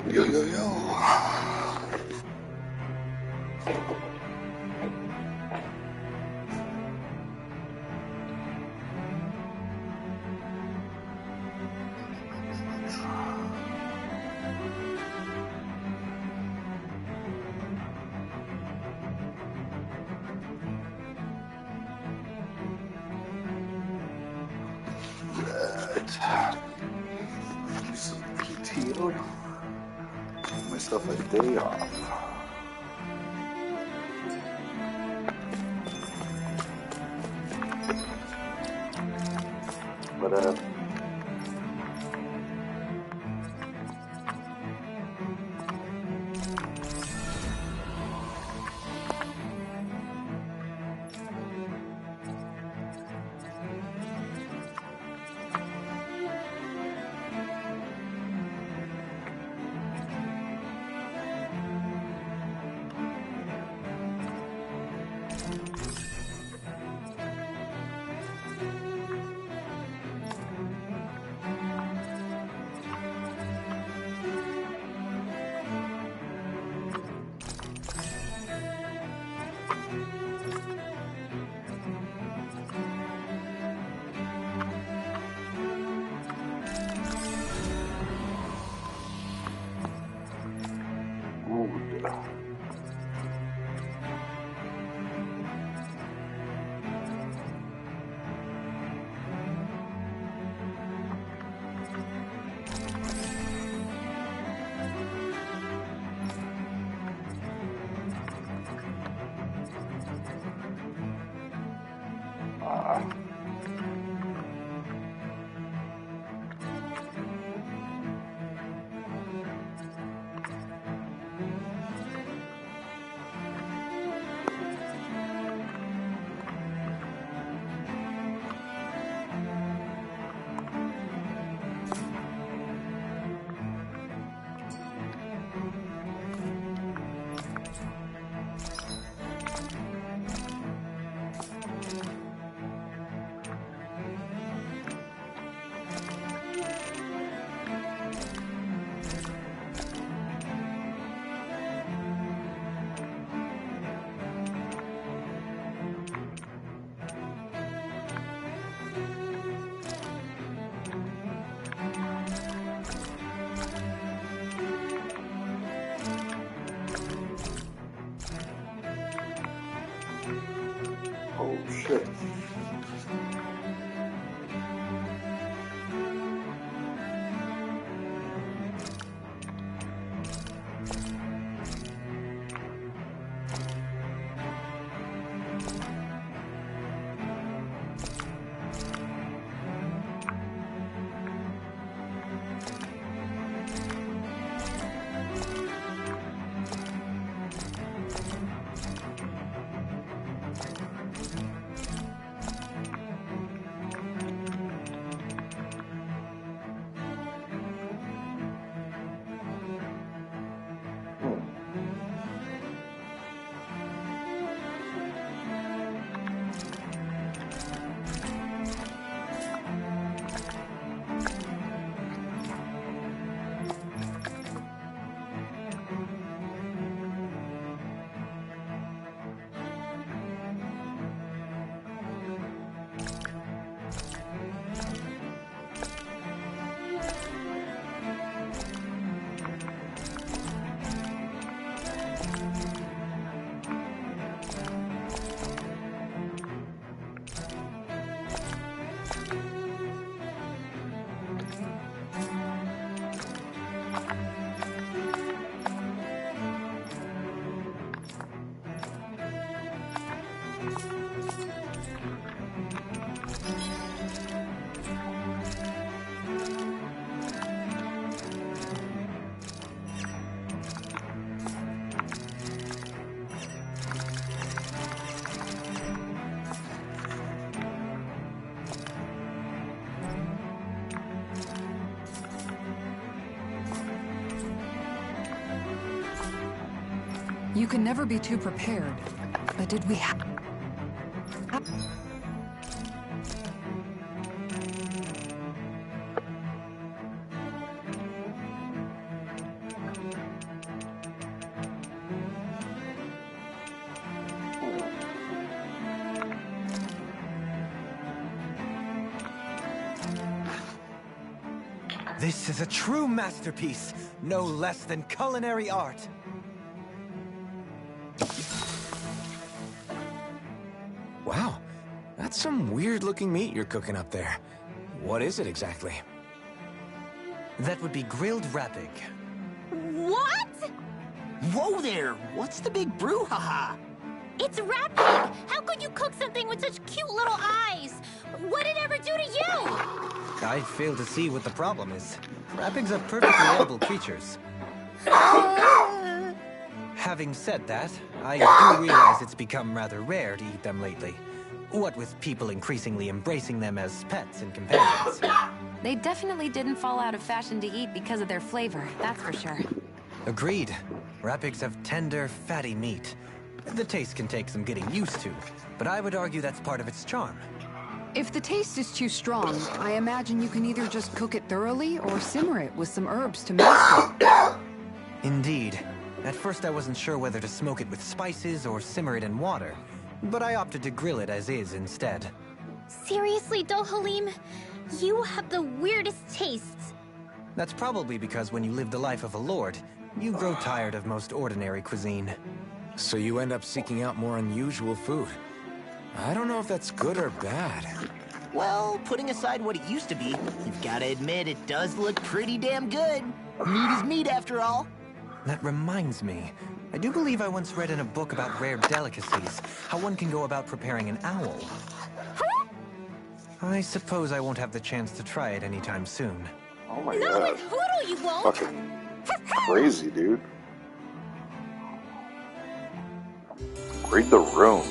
Yo, yo, yo. Do some PTO. Give myself a day off. But oh shit. You can never be too prepared. But did we have... This is a true masterpiece, no less than culinary art. Wow, that's some weird-looking meat you're cooking up there. What is it exactly? That would be grilled rapig. What? Whoa there! What's the big brouhaha? It's rapid! How could you cook something with such cute little eyes? What did it ever do to you? I fail to see what the problem is. Rapigs are perfectly edible creatures. Having said that, I do realize it's become rather rare to eat them lately. What with people increasingly embracing them as pets and companions. They definitely didn't fall out of fashion to eat because of their flavor, that's for sure. Agreed. Rapigs have tender, fatty meat. The taste can take some getting used to, but I would argue that's part of its charm. If the taste is too strong, I imagine you can either just cook it thoroughly or simmer it with some herbs to mask it. Indeed. At first I wasn't sure whether to smoke it with spices or simmer it in water, but I opted to grill it as is instead. Seriously, Dohalim? You have the weirdest tastes. That's probably because when you live the life of a lord, you grow tired of most ordinary cuisine. So you end up seeking out more unusual food. I don't know if that's good or bad. Well, putting aside what it used to be, you've gotta admit it does look pretty damn good. Meat is meat, after all. That reminds me. I do believe I once read in a book about rare delicacies, how one can go about preparing an owl. I suppose I won't have the chance to try it anytime soon. Oh my Not god. with Hoodle, you won't! Fucking crazy, dude. Read the room.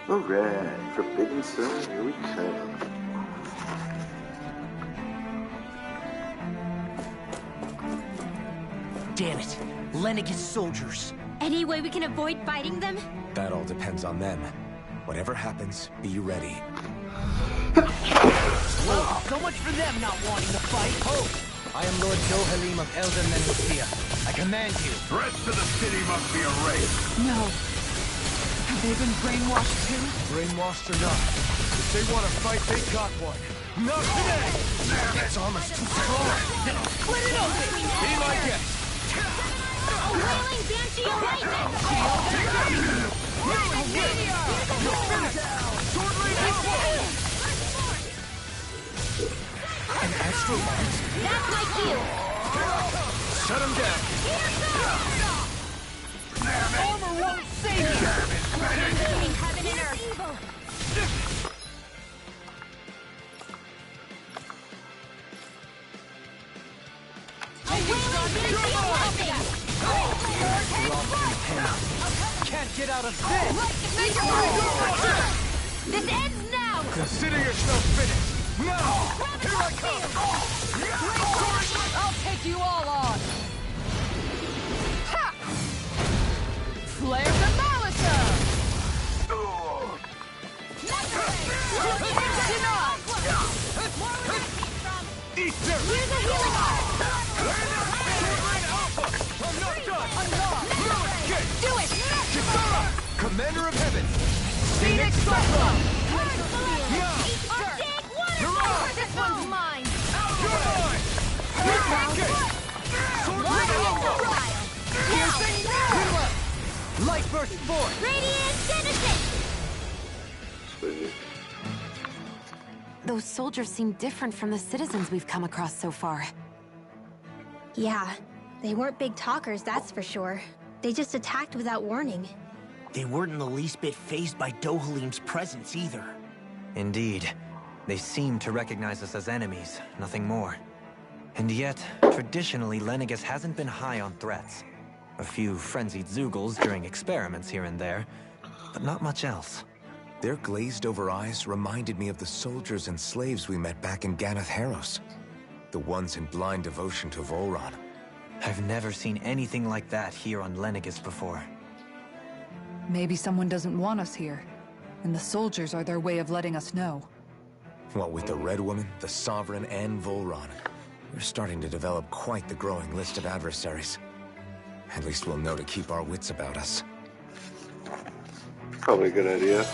Alright, Forbidden Zone, here we come. Damn it. Lenniget's soldiers. Any way we can avoid fighting them? That all depends on them. Whatever happens, be ready. Well, so much for them not wanting to fight. Ho! I am Lord Dohalim of Elden Menusia. I command you. The rest of the city must be erased. No. Have they been brainwashed too? Brainwashed or not, if they want to fight, they got one. Not today! Its armor's too strong. Split it open! Be my guest. A wailing banshee of lightning! An astral light? That's my cue! Shut him down. Armor won't save you! Between heaven and earth! A wailing banshee of lightning! Can't get out of this! This ends now! Consider yourself finished! Now! Here I come! I'll take you all on! Ha! Flare the Malisa! Easter! Here's a healing arm! I'm not done! Do it! Kisara! Commander of Heaven! Phoenix Cyclone! You're on! This one's mine! You're mine! Light burst forth! Radiant Genesis! Sweet. Those soldiers seem different from the citizens we've come across so far. Yeah, they weren't big talkers, that's for sure. They just attacked without warning. They weren't in the least bit fazed by Dohalim's presence either. Indeed. They seem to recognize us as enemies, nothing more. And yet, traditionally, Lenegis hasn't been high on threats. A few frenzied Zeugles during experiments here and there, but not much else. Their glazed-over eyes reminded me of the soldiers and slaves we met back in Ganath Haros. The ones in blind devotion to Volron. I've never seen anything like that here on Lenegis before. Maybe someone doesn't want us here, and the soldiers are their way of letting us know. What with the Red Woman, the Sovereign, and Volron, we're starting to develop quite the growing list of adversaries. At least we'll know to keep our wits about us. Probably a good idea.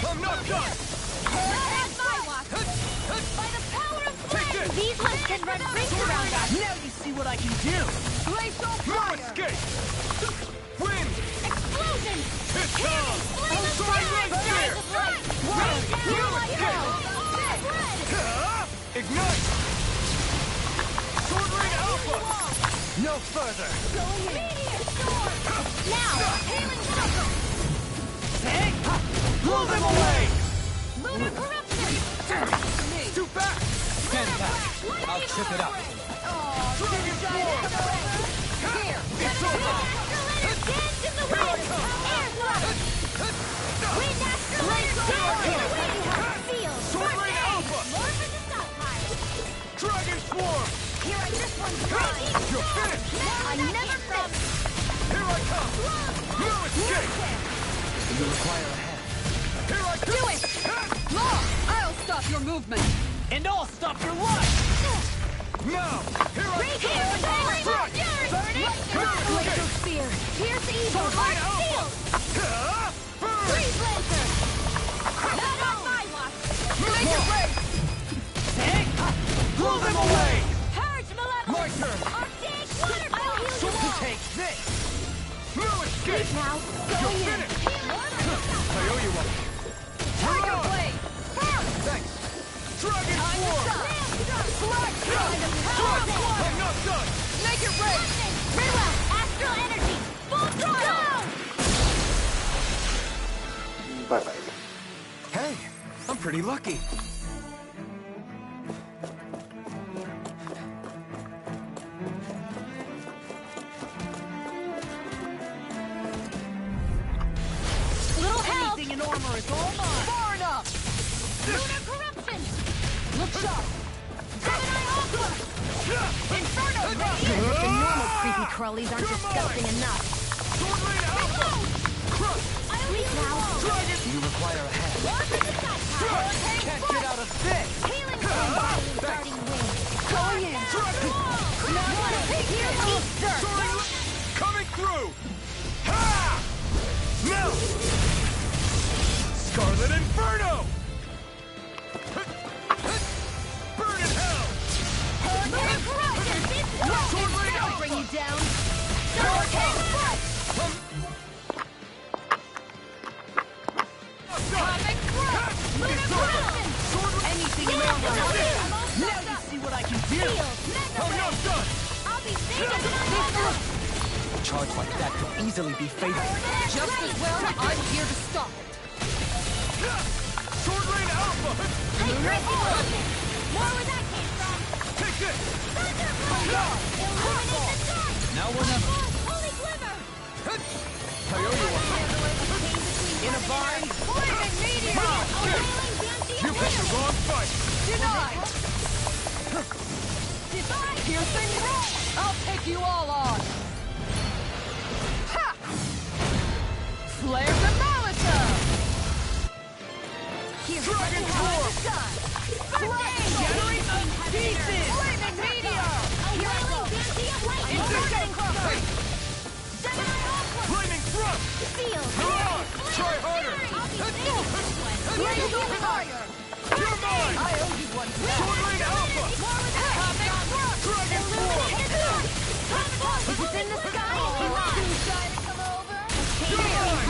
I'm not done! By the power of flame! These ones can run rings around us! Now you see what I can do! Blaze on No fire! escape! Wind! Explosion! It's on! Flame of Sword fire! right there! Rain No down like escape! hell! Ignite! Sword Ring Alpha! No further! Meteor storm! Now! Hailing Alpha! Blow them away! Lunar corruption! Too fast! Stand back! I'll trip it up! Dragon Form! Here! It's over! Dance in the wind! Air thrust! Wind astrolator! Dance in the wind! Field! Sword Ring Alpha! More for the stockpile! Dragon Swarm! Here I just one grind! You're finished! I never miss! Here I come! No escape! You require a hand. Here I come! Do it! I'll stop your movement! And I'll stop your life! Now! Here I Right come! here! Strike! Laser spear! Pierce evil! Sword Ring Heart Alpha! shield! Burn! Freeze laser! Not on my watch! Make it race! Blow them away! Purge malevolence! My turn! Archaic water! I'll heal you all! Take this! No escape! Sleep now! You're Going in! finished! Healing I owe you one. Tiger blade! Thanks! Dragon Swarm! I'm not done! Make it rain! Reroute! Astral energy! Full throttle! Bye-bye. Hey, I'm pretty lucky. Little help! Anything in armor is all mine! Far enough! Lunar corruption! Look sharp! Gemini Ultra! Inferno! The normal creepy crawlies aren't disgusting enough. Sword Ring Alpha! Crush! Sleep now! You require a hand. More for the stockpile! Can't get out of this! Healing flame! Starting wind! Going in! Here, eat dirt! Coming through! Ha! Now! Scarlet Inferno! Burn in hell! Lunar corruption! Sword Ring I'll Alpha! bring you down. Hurricane foot! Cosmic thrust! Lunar corruption! Anything Healing more than flame! Now you see what I can do! Field! Mega I'm not ray! done! I'll be safe! A charge like that could easily be fatal. Just as well, I'm here to stop it. Sword Ring Alpha! More where that came from! Take this! Thunderblade! Illuminate the dark! Now or never. Holy glimmer! I owe you one. In a bind? Flaming meteor! You picked the wrong fight! Denied! Divine! Piercing roll! I'll take you all on! Flare the Molotov! Dragon Form! Shattering of pieces! Flaming meteor! Whirling Banshee of Lightning! Flaming thrust! Seal! Come on! Try harder! Blazing fire! You're mine! I owe you one. Swordling Alpha! Cosmic thrust! Dragon Form! It's in the sky if you want! You're mine!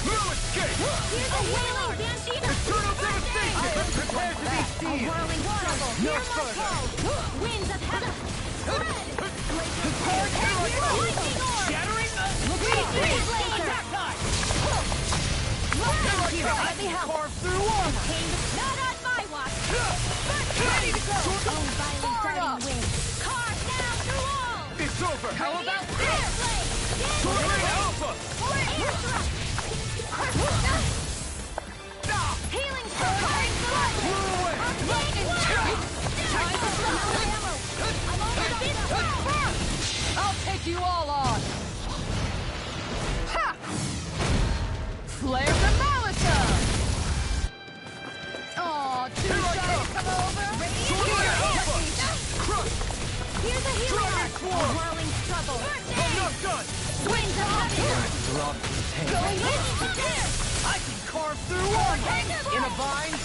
No escape! Here's a Wailing Banshee of Eternal devastation! Prepare to be seized! Whirling Struggle! No Hear my further! call! Winds of heaven! Spread! Lightning orb! Shattering of Freeze Laser! Let me help. carve through armor! Not on my watch! Ready to go! Oh, violent Fire up. darting wind! Carve now through all! It's over! How about this? Airblade! Swordling Alpha! Air thrust! Healing spell! Carving the light! Lightning strike! Time to slow ammo! I'm almost in I'll take you all on! Ha! Flare the Molotov! Aw, too shy to come over! Here's a healing Dragon arc! Form! A whirling struggle! I'm not done! Winds of heaven! Drop the tank. Going in! There! I can carve through armor! In a vine!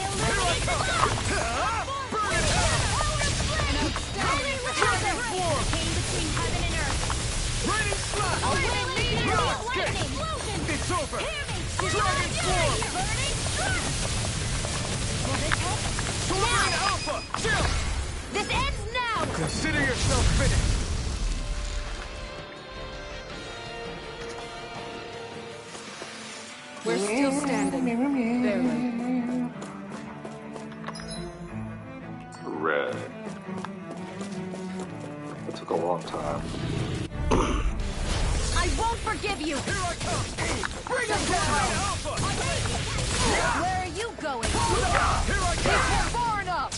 Illuminate the blast! Burn it out! Dragon Form! Came between heaven and earth! Raining slash! A wailing meteor No of escape! lightning! It's over! Hear me! Dragon Form! Burning thrust! Will this help? Swordling Alpha! Chill! This ends now! Consider yourself finished! We're still standing. Barely. Red. That took a long time. I won't forgive you! Here I come! Bring it down! Alpha! Where are you going? Here I come! Far enough!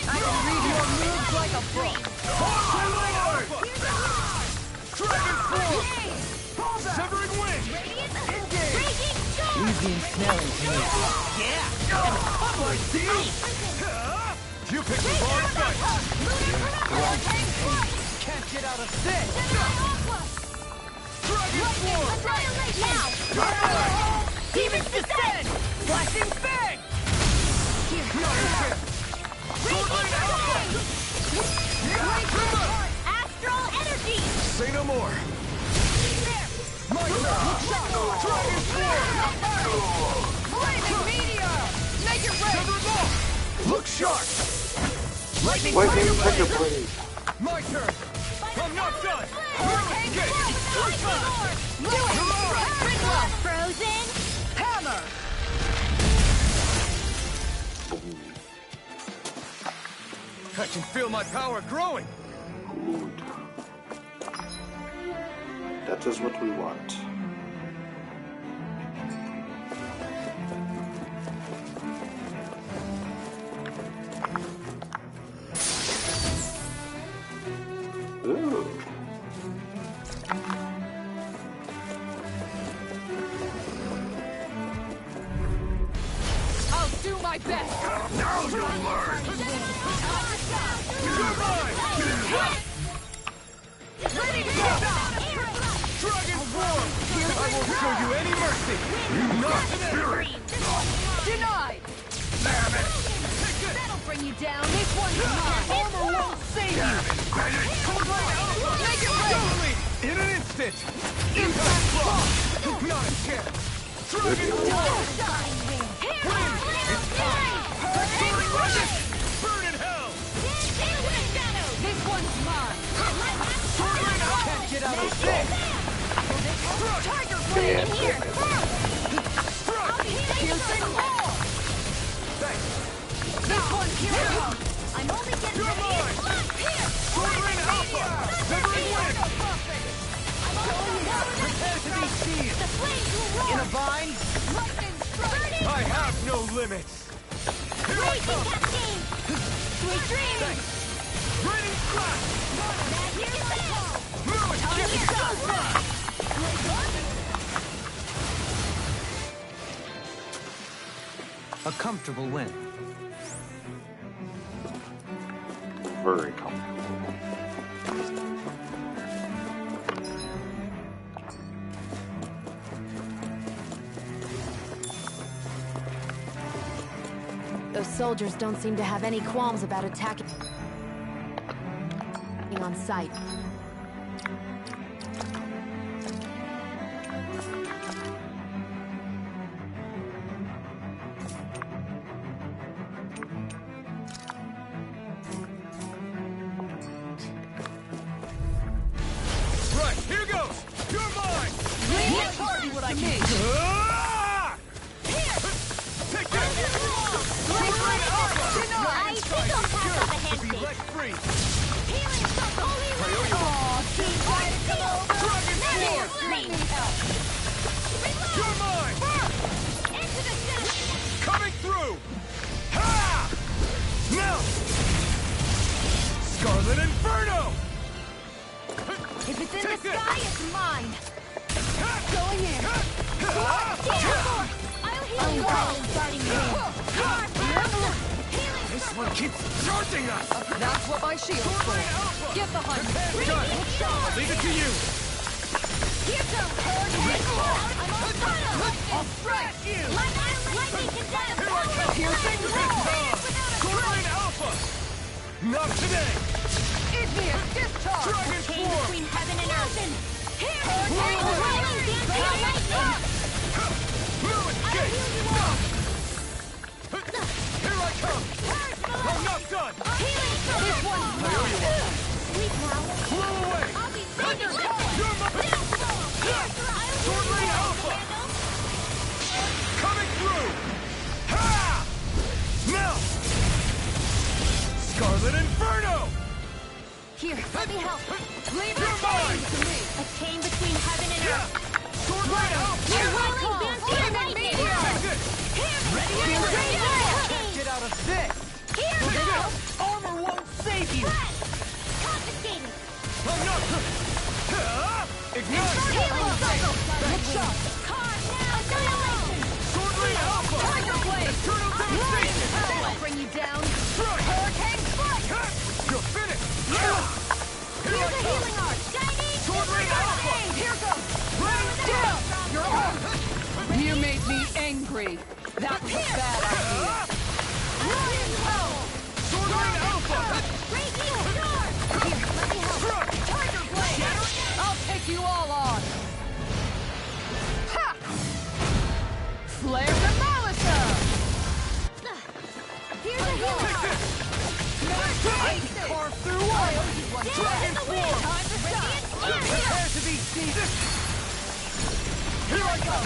I can read your moves like a book. Swordling Alpha! Dragon Form! Severing Wing! Engage! Raging storm! Easy and smelling to me. You picked the wrong fight! Can't get out of this! Dragon Form! Now! Demons descend! Flashing fang! Swordling Alpha! Astral energy! Say no more! My turn! Dragon Form! Flaming meteor! Make it rain! Severed Law! Look sharp! Lightning Wait, Fire take Blade! your blade. My turn! I'm not done! Escape! Frozen! Hammer! I can feel my power growing! Good. That is what we want. Ooh. I'll do my best! Now you'll learn! You're mine! Ready to go! Dragon Form! I won't show you any mercy! Not spirit! Denied! Damn it! That'll bring you down! This one's mine! Armor won't save you! Make it rain! Totally! In an instant! Impact block! Not a chance! Dragon Form! It's time! Soaring Rocket! Burn in hell! This one's mine! Soaring Alpha! Can't get out of this! Tiger blade in here! Piercing wall! Thanks! This one's here! I'm only getting You're mine! Soaring Alpha! Severing Wing! Prepare to be seized! The flames will roar! In a vine? Lightning strike! I have no limits! Here I Raging come! cascade! Sweet dreams! Thanks! Raining crash! Here's my call! No escape! A comfortable win. Very comfortable. Those soldiers don't seem to have any qualms about attacking on sight. Right, here goes! You're mine! See what I can do. Ah! Take that! I think I'll pass on the Be handshake. leg free! Healing circle. Holy Ryoyo! Team try to come over. Dragon Let Sword! me help. You're mine! Into the center. Coming through! Ha! Now! Scarlet Inferno! If it's in Take the this. sky, it's mine. Going in. I'll heal you all. Guarding This one keeps charging us! That's what my shield's for. Alpha! Get behind me. Done! Leave it to you! Here goes. I'm on fire. I'll strike you! Lightning condemn. Here I come! Piercing roar. Swordline Alpha! Not today! Igneous discharge. Dragon Chain Swarm! between heaven and earth. Here, lightning, lightning. No escape! Heal you all. Here I come! I'm not done! Healing This one's mine. Sleep now. Blow away! I'll be You're my... Swordline Alpha! Coming through! Ha! Now! Scarlet Inferno! Here, let me help. Leave You're the mine! chains to me. A chain between heaven and earth. Swordline Alpha! You're willing, dancing lightning. Take this! Get out of this! Here we go. Armor won't save you! Confiscated. I'm not... Ignite! Healing circle. Good shot. Car now. Annihilation. Swordline Alpha! Tiger blade. Eternal devastation! That'll bring you down. Strike! Hurricane strike. You're finished! Here's a healing arc. Shining. Swordline Alpha! Here goes. Down. You're on. You made me angry. That was a bad idea. Lion Hell. Swordline Alpha! Great heal. Sword. Here, let me help. Struck! Tiger blade. I'll take you all on. Ha! Flare the Malisa. Here's a healing arc. Carve through oil. Dragon Sword. Time to shine. Prepare to be seized! Here I come!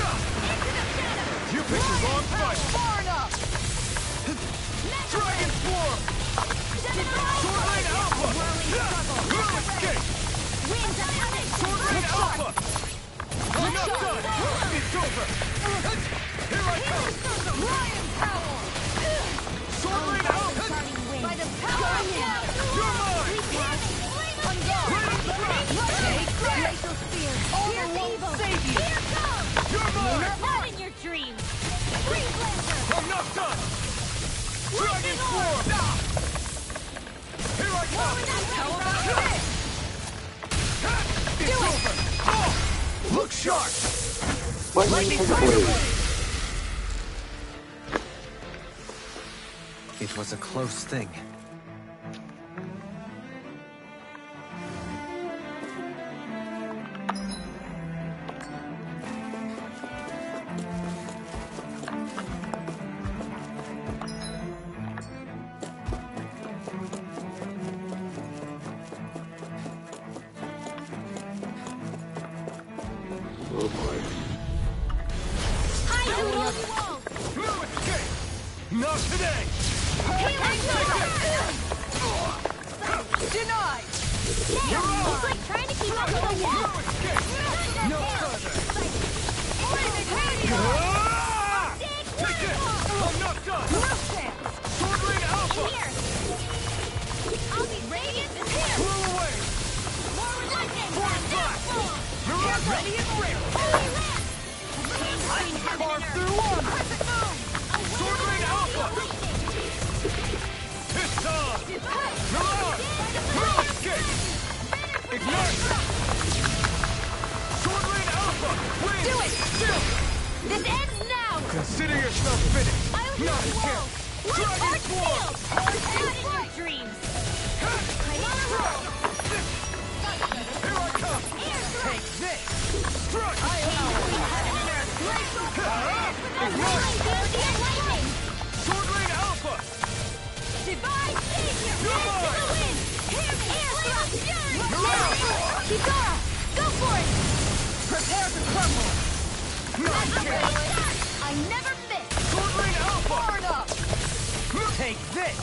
You picked the wrong fight! Far enough. Dragon Swarm! Swordline Alpha! No escape! Swordline Alpha! I'm not done! It's over! Here I come! Lion power. Swordline Alpha! By the power of hell. You're mine! I'm gone. Glacial spear. Armor won't save you. Here comes. You're mine! Not in your dreams. Freeze Lancer. I'm not done! Dragon Swarm! Here I come! How about this? It's over! Oh! Look sharp! Lightning blade. It was a close thing. Oh boy. Hi, Doodle. No escape! Not today! Denied. It's like trying to keep up with a wall. No escape! No further! Flaming Ah! Take it! I'm not done! no chance. Swordling Alpha! Here. I'll be radiant and here. Blow away! Forward lightning. Forward blast! Mirage ready and ready! Holy Lance. A chain between heaven and earth. Swordling Alpha! Alpha! It's on! Milan! Milan escape! Ignite! Sword Rain Alpha! Win! Do it! Still! This ends now! Consider yourself finished! I'll heal Not a you all! chance! One Dragon heart Swarm! field! Not in your dreams! I'm on a roll! Here I come! Take this! Strike! Lightning! Sword Rain Alpha! Divine Savior! You're To mine! the wind! Air thrust! Milan! Kizara! Go for it! Prepare to crumble! Not a chance! I never miss! Sword Rain Alpha! Hard up! Take this!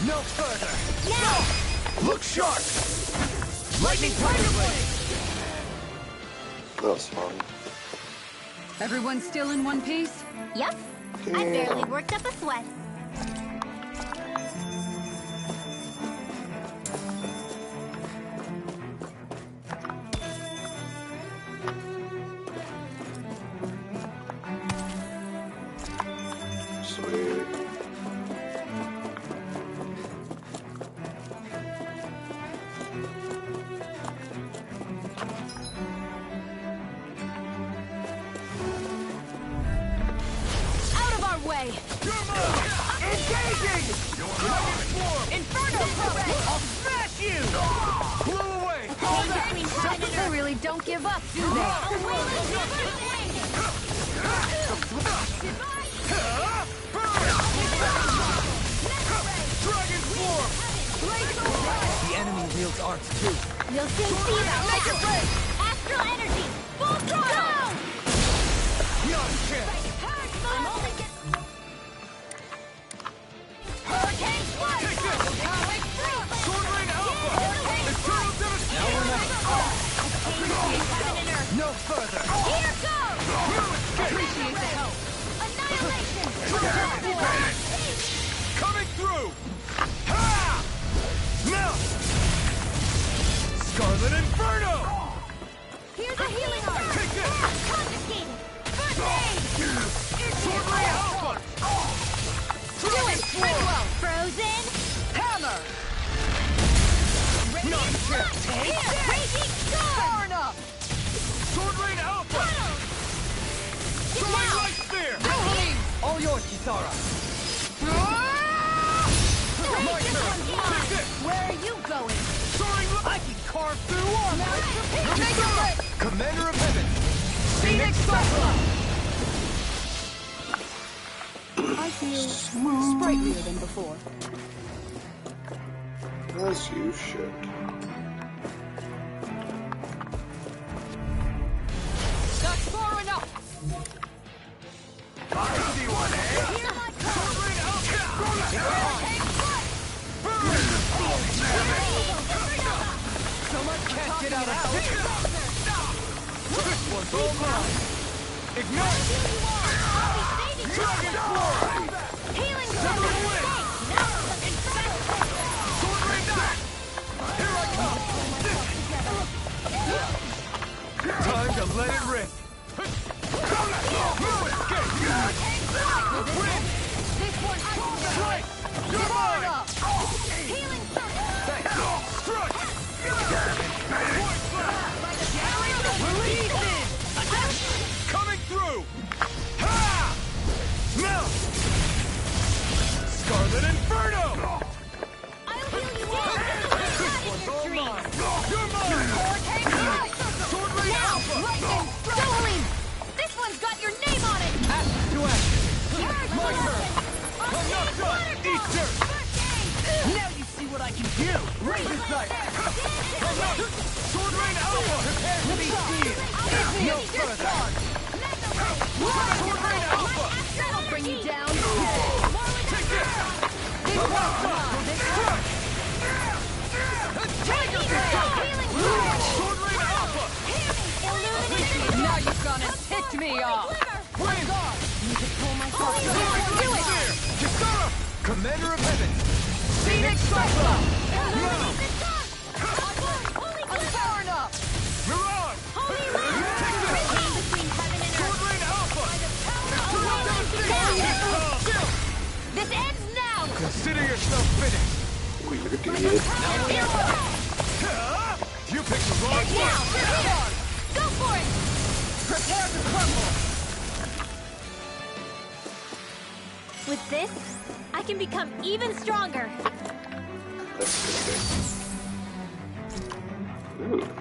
No further! Now! Look sharp! Lightning Thunder Blade! That was fun. Everyone still in one piece? Yep. I barely worked up a sweat. Sweet. Out of our way! Engaging! Dragon Swarm! Inferno Parade! I'll smash you! Blow away! They really don't give up, do they? Dragon Swarm! The enemy wields arts too. You'll soon see that. Astral energy! Full throttle! Not a chance! I'm only Hurricane Strike! Take this! Sword Rain Alpha! Eternal Devastation! No further! Here goes! No escape! Appreciate the help! Annihilation! Coming through! Ha! Now! Scarlet Inferno! Here's a healing arm! Take this! Confiscated! First aid! Sword Rain Alpha! Do it! Bridwell! Frozen! Hammer! Not a chance! Here! Raging Storm! Burn up! Sword Rain Alpha! Soaring Light Spear! All yours, Kisara. My turn! Take this! Where are you going? Soaring Light! I can carve through armor. Commander of Heaven! Phoenix Cyclops! I feel sprightlier than before. As you should. That's far enough! I see one, eh? Hear my call! Sword Rain Alpha! Someone can't get out of this. This one's all mine! Ignite! Dragon Swarm! Healing Someone Circle! win! Sword Rain Alpha! Here I come! Time to let it rip! No escape! Win! This one's Strike! You're mine! Healing Circle! Thanks! Strike! Void Blast! Release it! Coming through! Ha! Now! Scarlet Inferno! I'll heal you all! This one's all mine! You're mine! Sword Rain Alpha! Dolan! This one's got your name on it! To action. My turn! I'm not done! Eat dirt! Now you see what I can do. Raise his sight. Sword Rain Alpha! Prepare to be seen. No further! Sword Rain Alpha! That'll bring you down! Take this! Tiger Blade! Healing Circle! Sword Rain Alpha! Illumination! Now you've gone and ticked me off! Win! Do it! Kisara! Commander of Heaven! Phoenix Cyclops! Now! Holy I'm far enough! Milan! Holy Take this! between heaven and Sword earth! Rain Alpha! Away! Still! You picked the wrong Now, one! for here! Go for it! Prepare to crumble! With this, I can become even stronger. That's good. Ooh.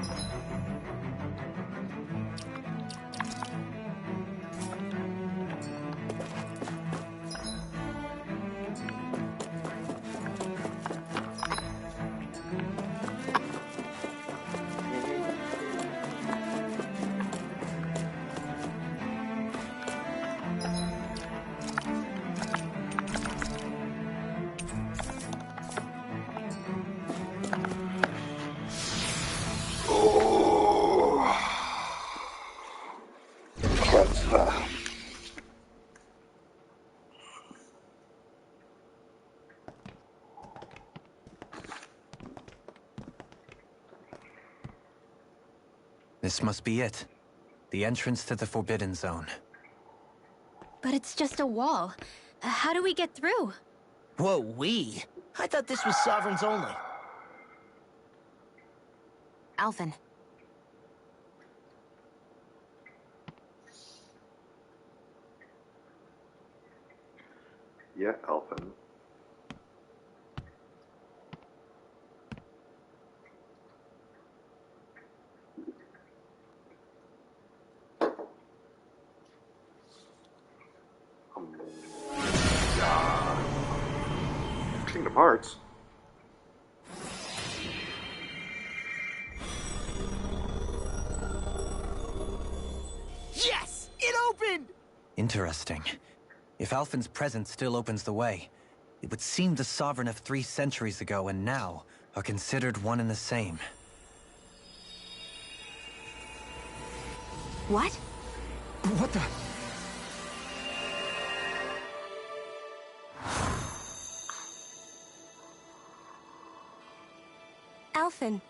This must be it. The entrance to the Forbidden Zone. But it's just a wall. How do we get through? Whoa, we? I thought this was Sovereigns only. Alphen. Yeah, Alphen. Kingdom Hearts. Yes! It opened! Interesting. If Alphen's presence still opens the way, it would seem the Sovereign of 3 centuries ago and now are considered one and the same. What? What the? Alphen.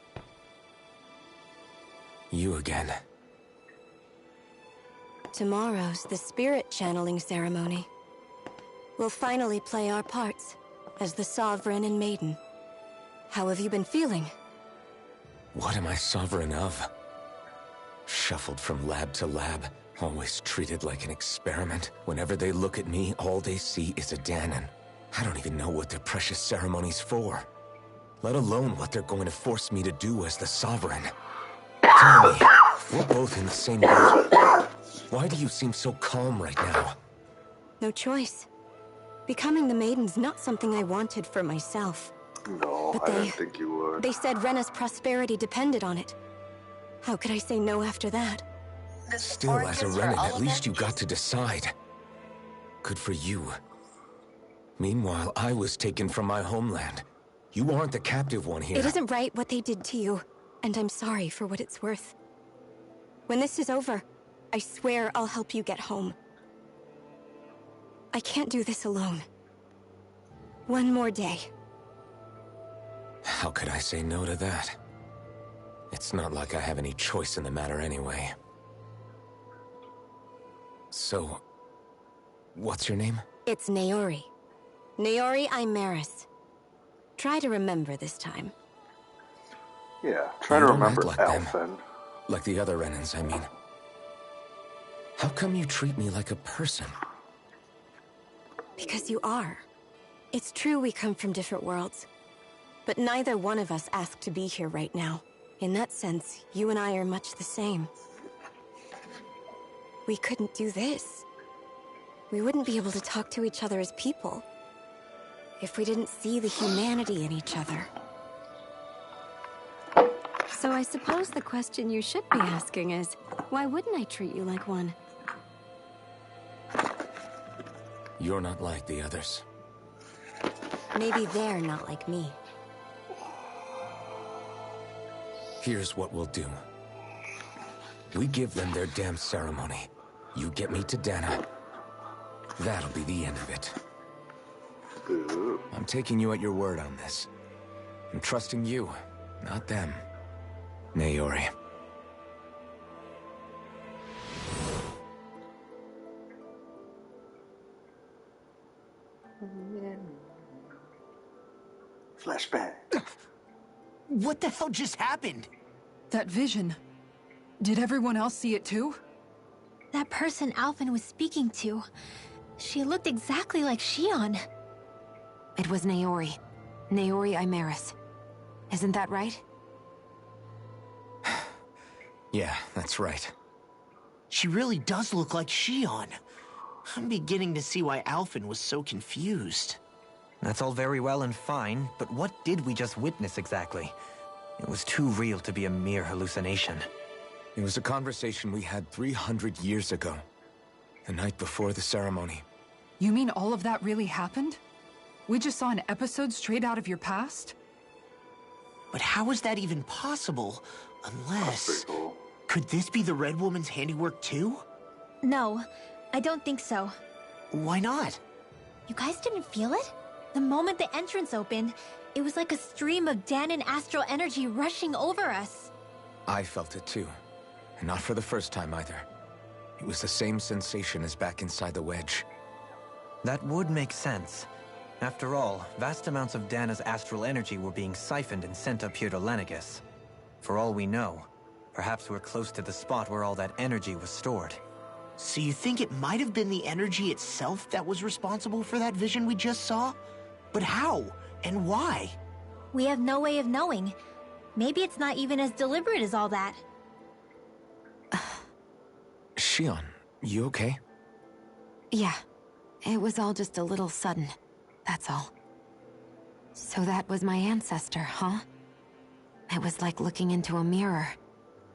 You again. Tomorrow's the spirit channeling ceremony. We'll finally play our parts as the Sovereign and Maiden. How have you been feeling? What am I sovereign of? Shuffled from lab to lab, always treated like an experiment. Whenever they look at me, all they see is a Dahnan. I don't even know what their precious ceremony's for. Let alone what they're going to force me to do as the Sovereign. Tell me, we're both in the same boat. Why do you seem so calm right now? No choice. Becoming the Maiden's not something I wanted for myself. No, But I didn't think you would. They said Rena's prosperity depended on it. How could I say no after that? Still, as a Renan, at least you got to decide. Good for you. Meanwhile, I was taken from my homeland. You aren't the captive one here. It isn't right what they did to you, and I'm sorry for what it's worth. When this is over, I swear I'll help you get home. I can't do this alone. One more day. How could I say no to that? It's not like I have any choice in the matter anyway. So, what's your name? It's Naori. Naori Imaris. Try to remember this time. Yeah, try to You don't remember act like them. Alphen. Like the other Renans, I mean. How come you treat me like a person? Because you are. It's true we come from different worlds. But neither one of us asked to be here right now. In that sense, you and I are much the same. We couldn't do this. We wouldn't be able to talk to each other as people if we didn't see the humanity in each other. So I suppose the question you should be asking is, why wouldn't I treat you like one? You're not like the others. Maybe they're not like me. Here's what we'll do. We give them their damn ceremony. You get me to Dahna. That'll be the end of it. Ooh. I'm taking you at your word on this. I'm trusting you, not them. Naori. Flashback. What the hell just happened? That vision. Did everyone else see it too? That person Alphen was speaking to, she looked exactly like Shion. It was Naori. Naori Imaris. Isn't that right? Yeah, that's right. She really does look like Shion. I'm beginning to see why Alphen was so confused. That's all very well and fine, but what did we just witness exactly? It was too real to be a mere hallucination. It was a conversation we had 300 years ago. The night before the ceremony. You mean all of that really happened? We just saw an episode straight out of your past? But how is that even possible? That's Unless... pretty cool. Could this be the Red Woman's handiwork too? No, I don't think so. Why not? You guys didn't feel it? The moment the entrance opened, it was like a stream of Danon astral energy rushing over us. I felt it too. And not for the first time either. It was the same sensation as back inside the wedge. That would make sense. After all, vast amounts of Dana's astral energy were being siphoned and sent up here to Lenegus. For all we know, perhaps we're close to the spot where all that energy was stored. So you think it might have been the energy itself that was responsible for that vision we just saw? But how? And why? We have no way of knowing. Maybe it's not even as deliberate as all that. Shion, you okay? Yeah. It was all just a little sudden. That's all. So that was my ancestor, huh? It was like looking into a mirror.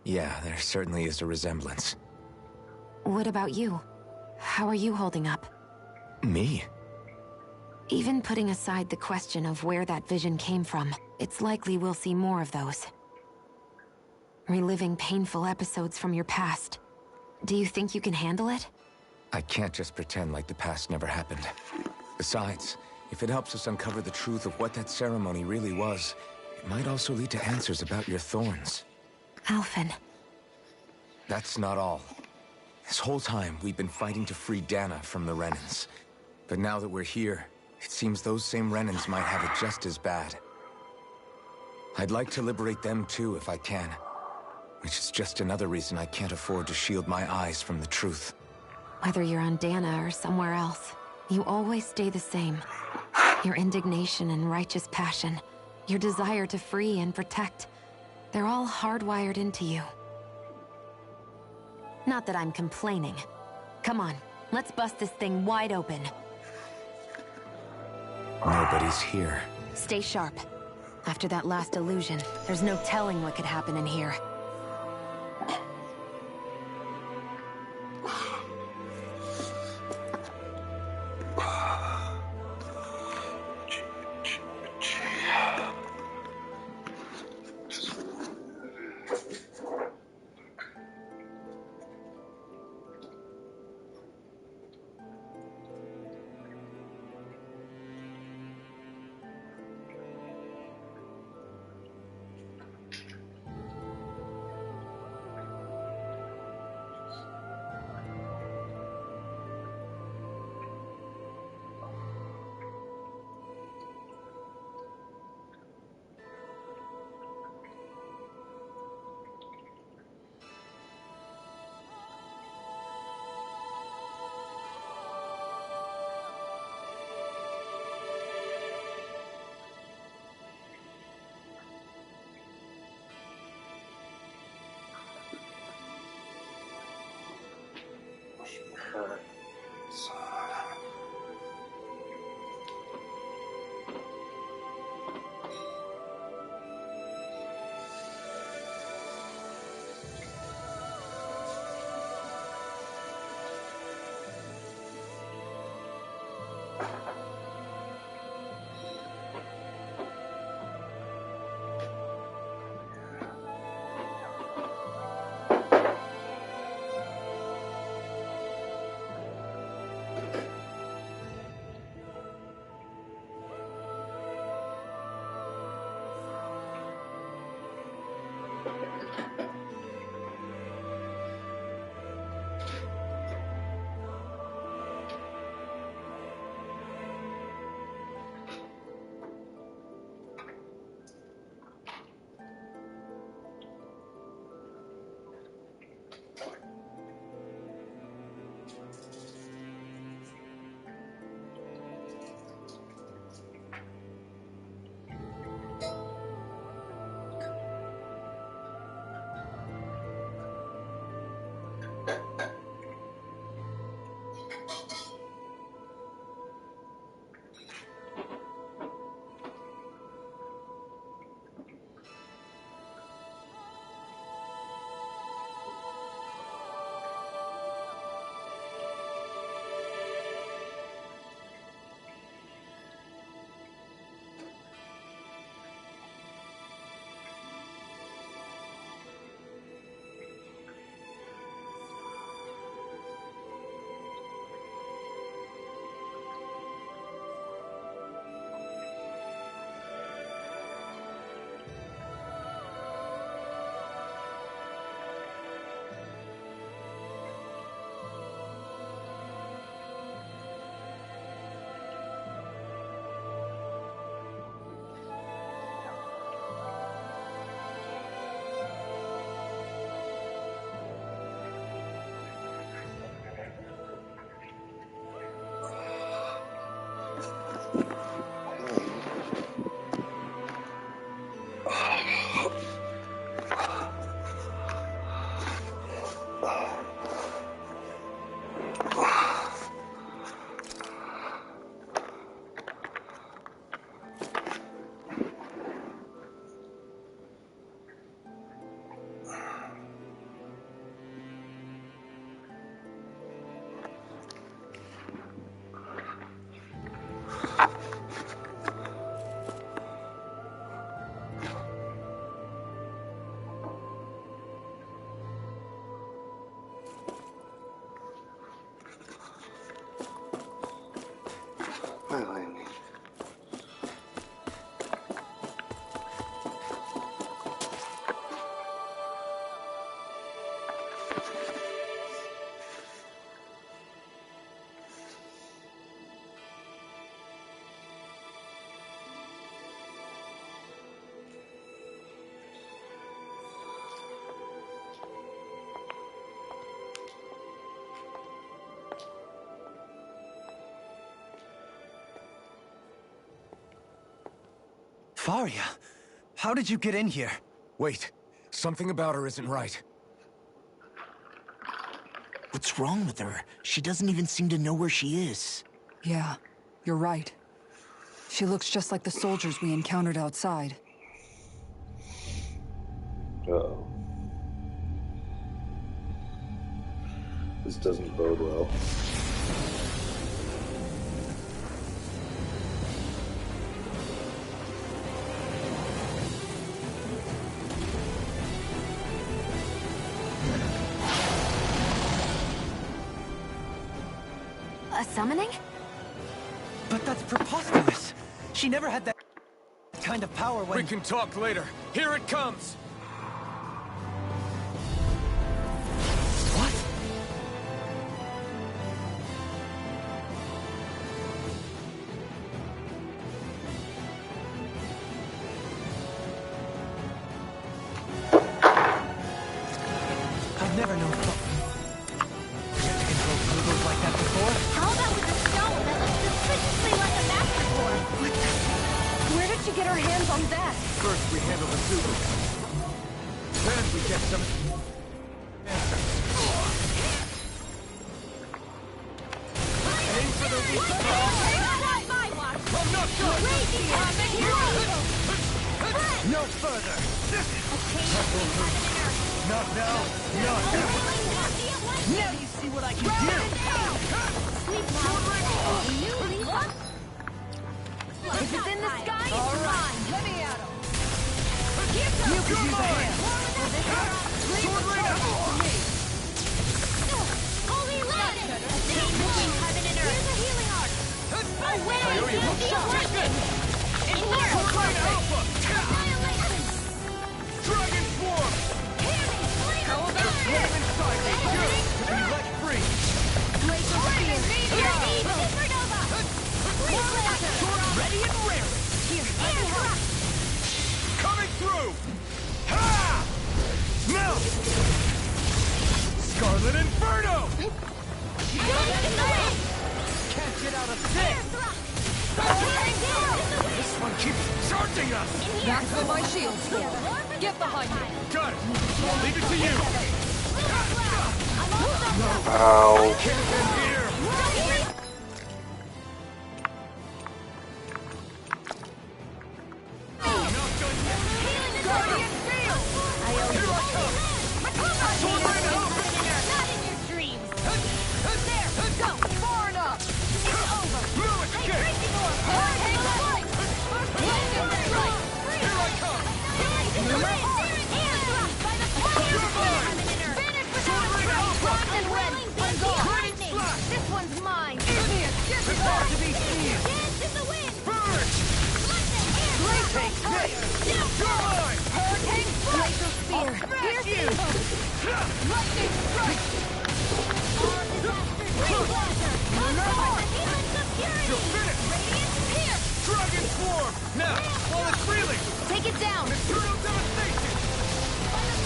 Yeah, there certainly is a resemblance. What about you? How are you holding up? Me? Even putting aside the question of where that vision came from, it's likely we'll see more of those. Reliving painful episodes from your past. Do you think you can handle it? I can't just pretend like the past never happened. Besides, if it helps us uncover the truth of what that ceremony really was, it might also lead to answers about your thorns. Alphen. That's not all. This whole time, we've been fighting to free Dana from the Renans. But now that we're here, it seems those same Renans might have it just as bad. I'd like to liberate them too if I can. Which is just another reason I can't afford to shield my eyes from the truth. Whether you're on Dana or somewhere else, you always stay the same. Your indignation and righteous passion, your desire to free and protect, they're all hardwired into you. Not that I'm complaining. Come on, let's bust this thing wide open. Nobody's here. Stay sharp. After that last illusion, there's no telling what could happen in here. Faria, how did you get in here? Wait, something about her isn't right. What's wrong with her? She doesn't even seem to know where she is. Yeah, you're right. She looks just like the soldiers we encountered outside. Uh-oh. This doesn't bode well. A summoning? But that's preposterous. She never had that kind of power when... We can talk later. Here it comes! What? I've never known like that before. How about with a stone that looks suspiciously like a master sword? Where did she get her hands on that? First we handle the Zulu. Then we get some answers. Aim for the weak spot. I'm not done! No further! Not now! Not now! Now you see what I can do! If it's in the sky, it's mine. Let me at him. You can use a hand. Sword right out for me. Holy light! Between heaven and earth. Here's a healing art. Away from the awakening. In here. Annihilation. Dragon form! How about Flame inside me! Good! To be let free! Glacial spear. Supernova. Ready and ready! Here, help. Coming through! Ha! Now! Scarlet Inferno! Can't get out of this! This one keeps charging us! That's what my shield's for. Get behind me. Got it! I'll leave it to you! Ow. Take it down! Eternal devastation!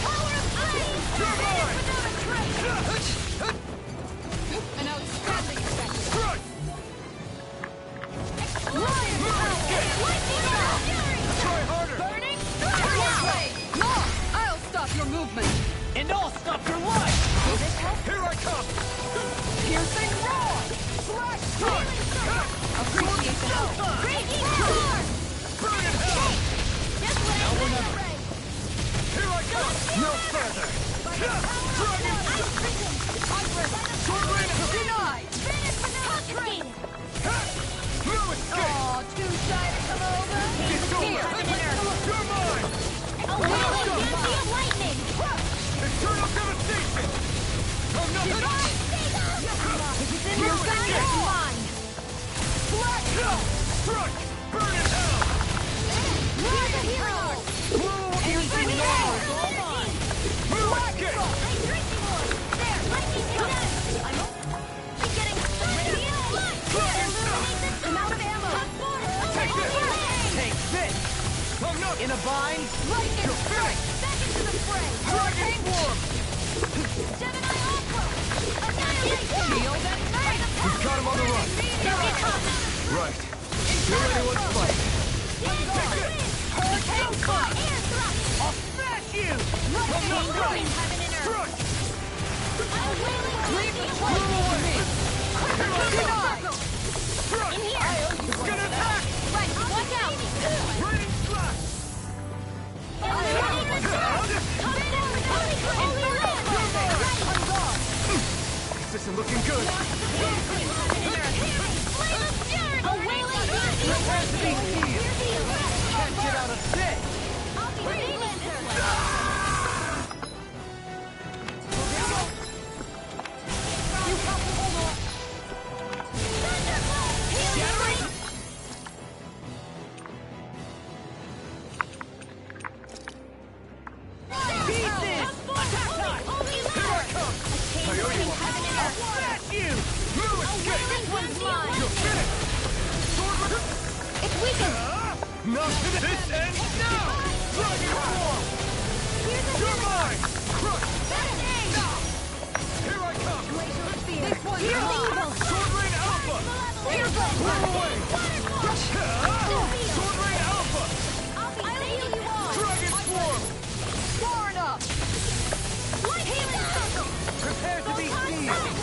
Power of flame! Turbine! An outstanding effect! Strike! Lightning bolt! Try harder! Burning No! I'll stop your movement! And I'll stop your life! Here I come! Piercing roar! Flash strike! Appreciate the help! Breaking roar! Burn in hell! This way! Now we're not- Here I come! No further! Dragon! Sword rain! Denied! Confiscated! No escape! Aw, too shy to come over? It's over! Here! You're mine! A wailing fancy of lightning! Eternal devastation! I'm nothing! Your side is mine! Black hell! Strike! Burn in hell! You're the hero! Anything more? No escape! There! Lightning hit! I'm getting I'm out of ammo! Take this! Take this! I'm not In a bind? Lightning You're strike! Back into the fray! Dragon form! Gemini Aqua! Annihilation! Shield and knife! We've got him on the run! Right. You're ready, let's fight! Take this! Hurricane Fire! Air thrust! I'll smash you! Lightning strike! Heaven and earth! Strike! A wailing fancy of Move lightning! away! Denied! Strike! In here! It's gonna attack! Right, watch out! Raining slash! This isn't looking good! Can't get out of bed! Smash you! No escape! You're finished! Sword It's weakened! Not this ends now! Dragon form! You're mine! Crush! Here I come! This one's Here's mine! evil! Sword Rain Alpha! Here goes! Blow away! Sword Rain Alpha! I'll be saving you all! Dragon form! Sworn up! Healing circle! Prepare to be seized!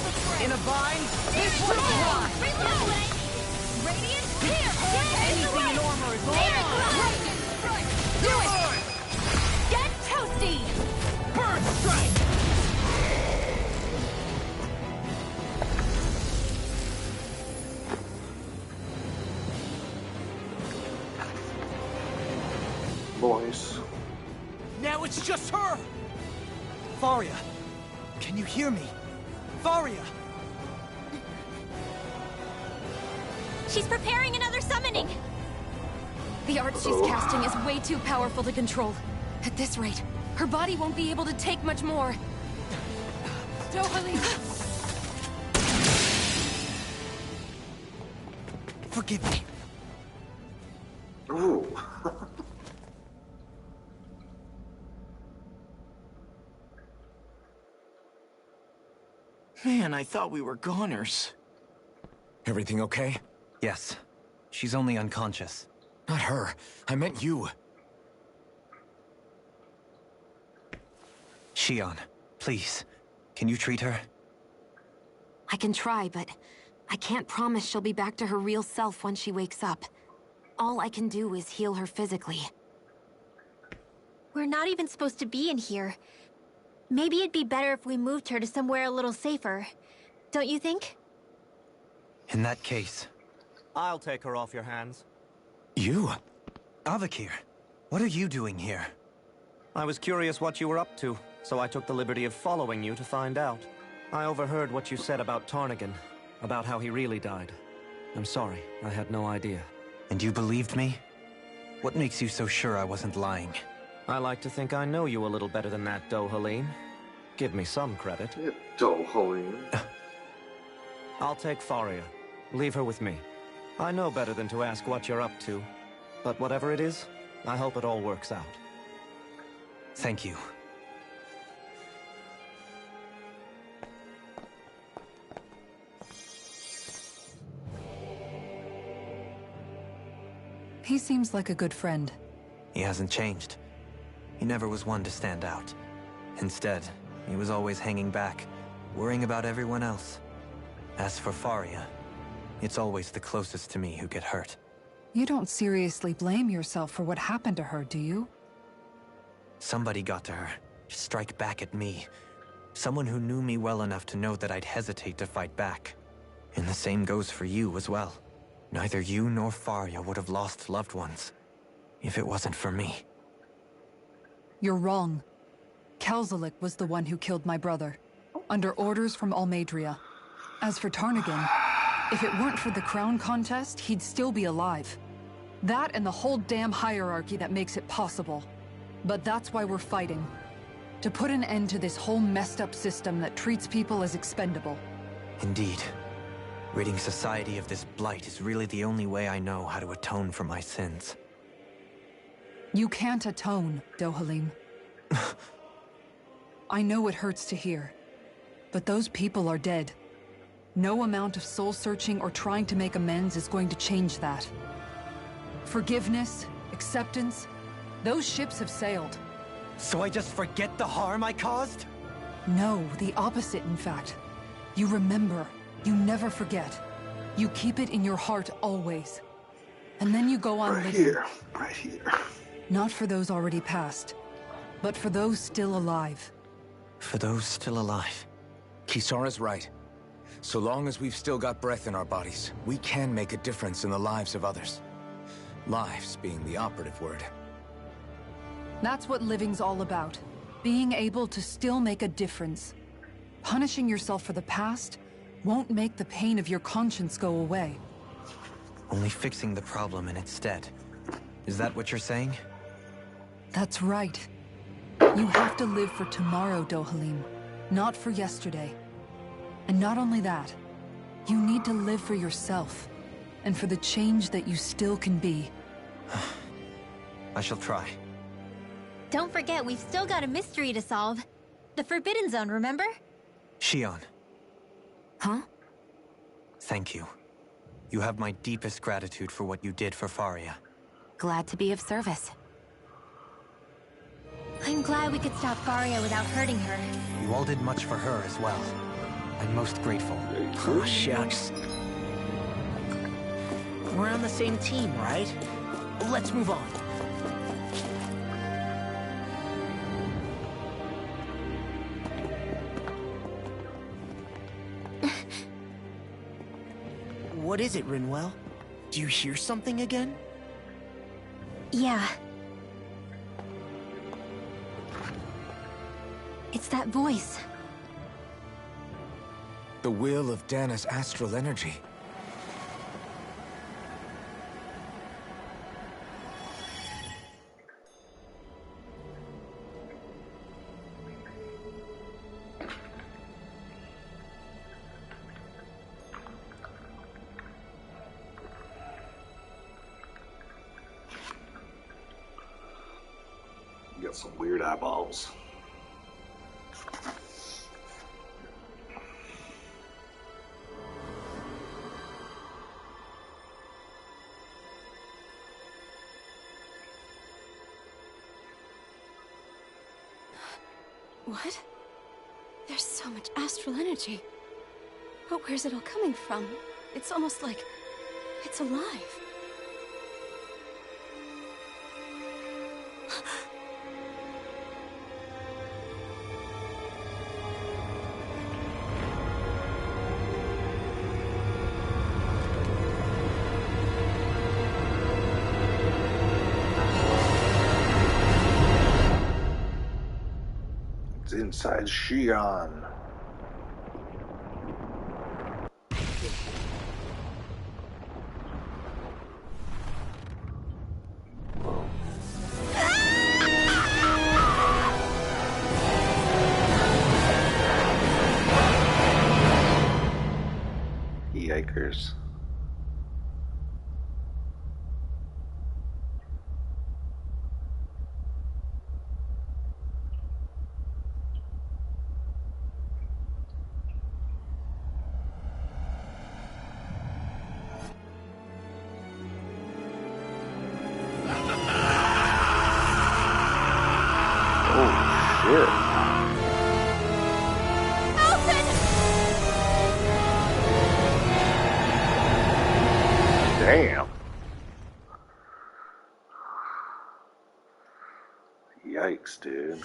In a bind? This one's mine! Reload! Radiant spear! Anything in armor is all Air mine! thrust! Do it! Get toasty! Bird strike! Boys. Now it's just her! Faria! Can you hear me? Faria! She's preparing another summoning! The art she's casting is way too powerful to control. At this rate, her body won't be able to take much more. Forgive me. Ooh. Man, I thought we were goners. Everything okay? Yes. She's only unconscious. Not her. I meant you. Shion, please. Can you treat her? I can try, but I can't promise she'll be back to her real self when she wakes up. All I can do is heal her physically. We're not even supposed to be in here. Maybe it'd be better if we moved her to somewhere a little safer. Don't you think? In that case... I'll take her off your hands. You? Avakir, what are you doing here? I was curious what you were up to, so I took the liberty of following you to find out. I overheard what you said about Tarnigan, about how he really died. I'm sorry, I had no idea. And you believed me? What makes you so sure I wasn't lying? I like to think I know you a little better than that, Dohalim. Give me some credit. Yeah, Dohalim. I'll take Faria. Leave her with me. I know better than to ask what you're up to. But whatever it is, I hope it all works out. Thank you. He seems like a good friend. He hasn't changed. He never was one to stand out. Instead, he was always hanging back, worrying about everyone else. As for Faria, it's always the closest to me who get hurt. You don't seriously blame yourself for what happened to her, do you? Somebody got to her, to strike back at me. Someone who knew me well enough to know that I'd hesitate to fight back. And the same goes for you as well. Neither you nor Faria would have lost loved ones, if it wasn't for me. You're wrong. Kelzelik was the one who killed my brother, under orders from Almeidria. As for Tarnigan, if it weren't for the crown contest, he'd still be alive. That and the whole damn hierarchy that makes it possible. But that's why we're fighting. To put an end to this whole messed up system that treats people as expendable. Indeed. Ridding society of this blight is really the only way I know how to atone for my sins. You can't atone, Dohalim. I know it hurts to hear, but those people are dead. No amount of soul-searching or trying to make amends is going to change that. Forgiveness, acceptance, those ships have sailed. So I just forget the harm I caused? No, the opposite, in fact. You remember. You never forget. You keep it in your heart always. And then you go on living. Right here. Not for those already passed, but for those still alive. For those still alive. Kisara's right. So long as we've still got breath in our bodies, we can make a difference in the lives of others. Lives being the operative word. That's what living's all about. Being able to still make a difference. Punishing yourself for the past won't make the pain of your conscience go away. Only fixing the problem in its stead. Is that what you're saying? That's right. You have to live for tomorrow, Dohalim, not for yesterday. And not only that, you need to live for yourself, and for the change that you still can be. I shall try. Don't forget, we've still got a mystery to solve. The Forbidden Zone, remember? Shion. Huh? Thank you. You have my deepest gratitude for what you did for Faria. Glad to be of service. I'm glad we could stop Faria without hurting her. You all did much for her as well. I'm most grateful. Oh, shucks. We're on the same team, right? Let's move on. What is it, Rinwell? Do you hear something again? Yeah. It's that voice. The will of Dana's astral energy. You got some weird eyeballs. What? There's so much astral energy. But where's it all coming from? It's almost like it's alive. It's inside Shion. Yikers. Damn. Yikes, dude.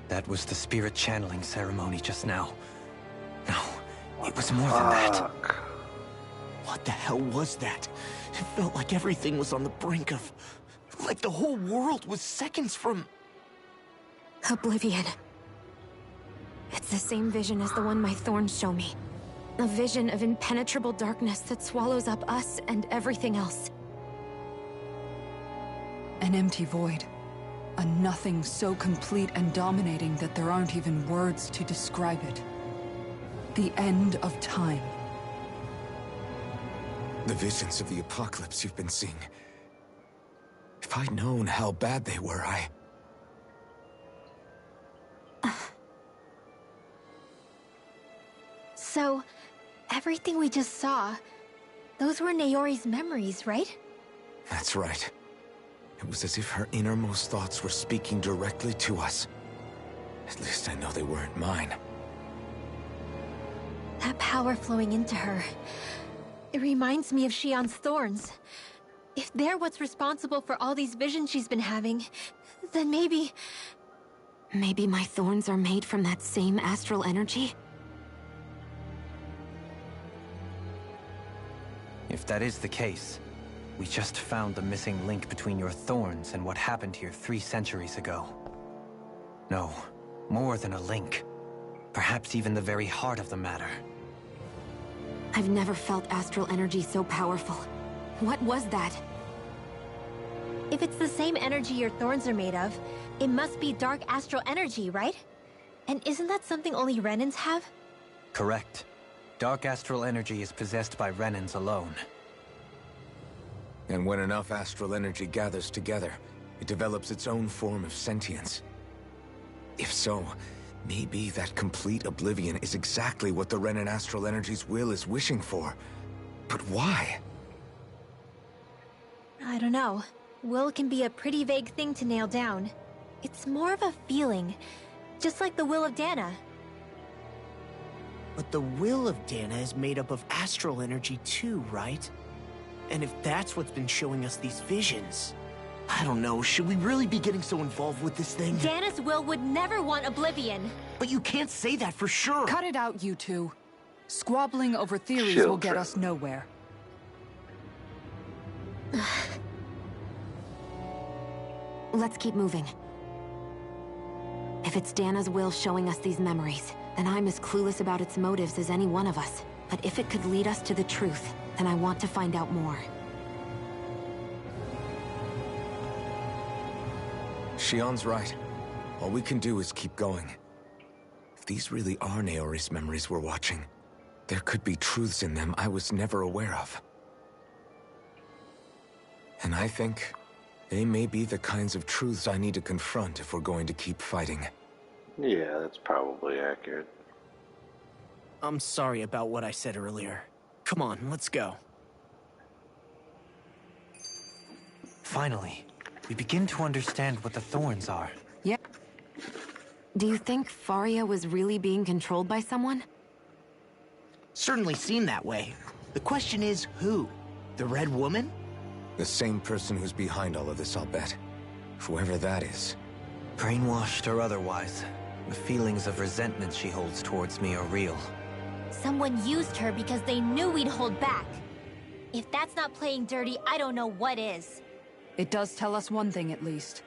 That was the spirit channeling ceremony just now. No, it was more than that. What the hell was that? It felt like everything was on the brink of... like the whole world was seconds from... Oblivion. It's the same vision as the one my thorns show me. A vision of impenetrable darkness that swallows up us and everything else. An empty void. A nothing so complete and dominating that there aren't even words to describe it. The end of time. The visions of the apocalypse you've been seeing. If I'd known how bad they were, So, everything we just saw, those were Naori's memories, right? That's right. It was as if her innermost thoughts were speaking directly to us. At least I know they weren't mine. That power flowing into her, it reminds me of Shion's thorns. If they're what's responsible for all these visions she's been having, then maybe... Maybe my thorns are made from that same astral energy? If that is the case, we just found the missing link between your thorns and what happened here 3 centuries ago. No, more than a link. Perhaps even the very heart of the matter. I've never felt astral energy so powerful. What was that? If it's the same energy your thorns are made of, it must be dark astral energy, right? And isn't that something only Renans have? Correct. Dark astral energy is possessed by Renans alone. And when enough astral energy gathers together, it develops its own form of sentience. If so, maybe that complete oblivion is exactly what the Renan astral energy's will is wishing for. But why? I don't know. Will can be a pretty vague thing to nail down. It's more of a feeling, just like the will of Dana. But the will of Dana is made up of astral energy too, right? And if that's what's been showing us these visions... I don't know, should we really be getting so involved with this thing? Dana's will would never want oblivion. But you can't say that for sure. Cut it out, you two. Squabbling over theories will get us nowhere. Let's keep moving. If it's Dana's will showing us these memories, then I'm as clueless about its motives as any one of us. But if it could lead us to the truth, then I want to find out more. Shion's right. All we can do is keep going. If these really are Naori's memories we're watching, there could be truths in them I was never aware of. And I think they may be the kinds of truths I need to confront if we're going to keep fighting. Yeah, that's probably accurate. I'm sorry about what I said earlier. Come on, let's go. Finally, we begin to understand what the thorns are. Yeah. Do you think Faria was really being controlled by someone? Certainly seemed that way. The question is, who? The Red Woman? The same person who's behind all of this, I'll bet. Whoever that is. Brainwashed or otherwise, the feelings of resentment she holds towards me are real. Someone used her because they knew we'd hold back. If that's not playing dirty, I don't know what is. It does tell us one thing at least.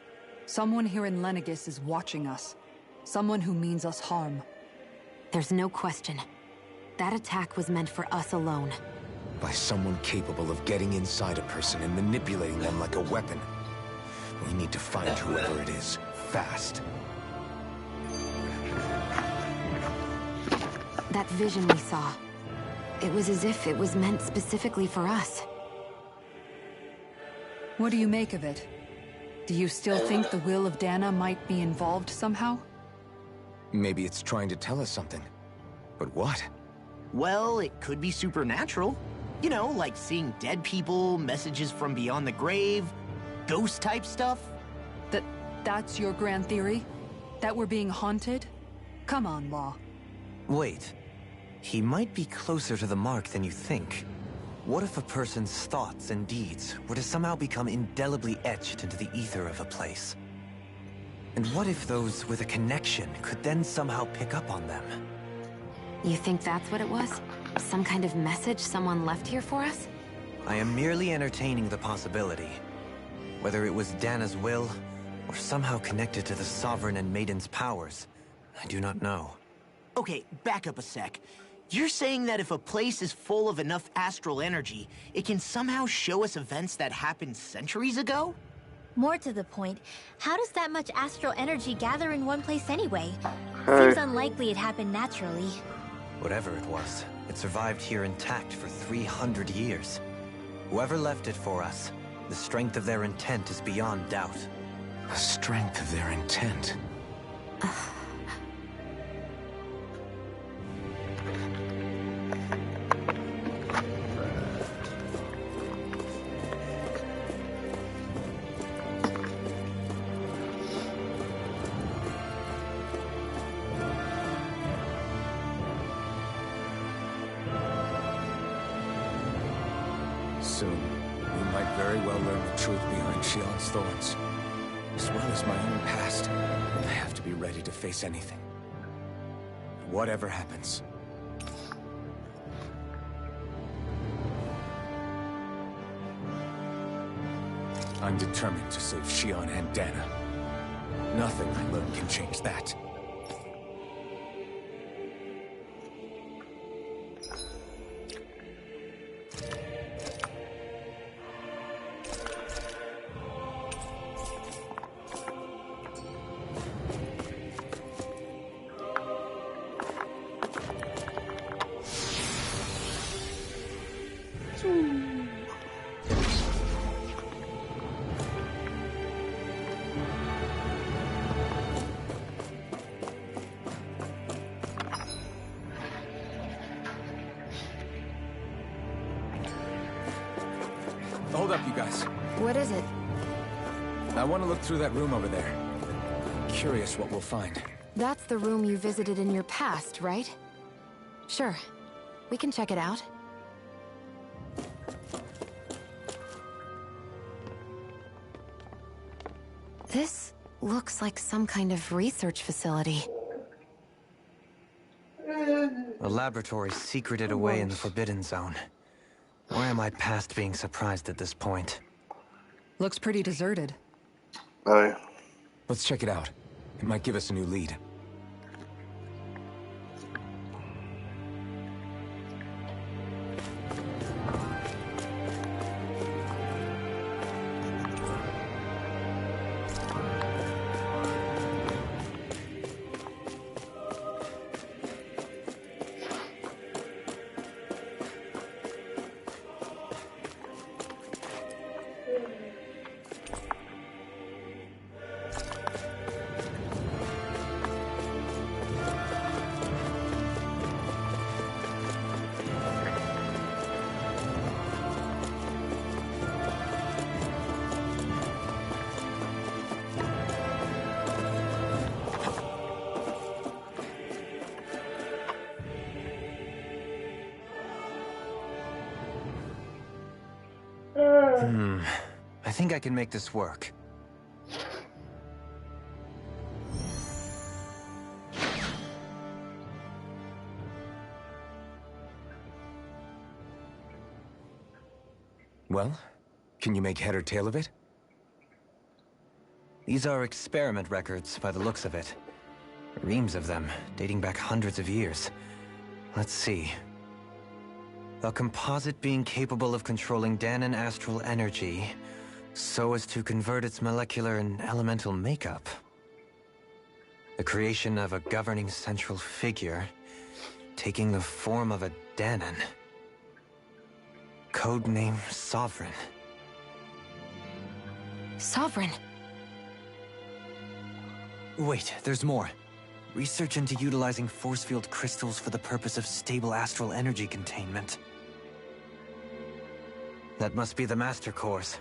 Someone here in Lenegis is watching us. Someone who means us harm. There's no question. That attack was meant for us alone. By someone capable of getting inside a person and manipulating them like a weapon. We need to find whoever it is, fast. That vision we saw. It was as if it was meant specifically for us. What do you make of it? Do you still think the will of Dana might be involved somehow? Maybe it's trying to tell us something. But what? Well, it could be supernatural. You know, like seeing dead people, messages from beyond the grave, ghost-type stuff. That's your grand theory? That we're being haunted? Come on, Law. Wait. He might be closer to the mark than you think. What if a person's thoughts and deeds were to somehow become indelibly etched into the ether of a place? And what if those with a connection could then somehow pick up on them? You think that's what it was? Some kind of message someone left here for us? I am merely entertaining the possibility. Whether it was Dana's will, or somehow connected to the Sovereign and Maiden's powers, I do not know. Okay, back up a sec. You're saying that if a place is full of enough astral energy, it can somehow show us events that happened centuries ago? More to the point, how does that much astral energy gather in one place anyway? Seems unlikely it happened naturally. Whatever it was, it survived here intact for 300 years. Whoever left it for us, the strength of their intent is beyond doubt. The strength of their intent. Soon, we might very well learn the truth behind Shionne's thorns. As well as my own past, I have to be ready to face anything. Whatever happens. I'm determined to save Shionne and Dana. Nothing I learn can change that. Hold up, you guys. What is it? I want to look through that room over there. Curious what we'll find. That's the room you visited in your past, right? Sure. We can check it out. This looks like some kind of research facility. A laboratory secreted away in the Forbidden Zone. Why am I past being surprised at this point? Looks pretty deserted. Alright. Let's check it out. It might give us a new lead. I think I can make this work. Well, can you make head or tail of it? These are experiment records by the looks of it. Reams of them, dating back hundreds of years. Let's see. A composite being capable of controlling Dahnan astral energy so as to convert its molecular and elemental makeup. The creation of a governing central figure, taking the form of a Dahnan. Codename Sovereign. Sovereign? Wait, there's more. Research into utilizing force field crystals for the purpose of stable astral energy containment. That must be the Master Cores.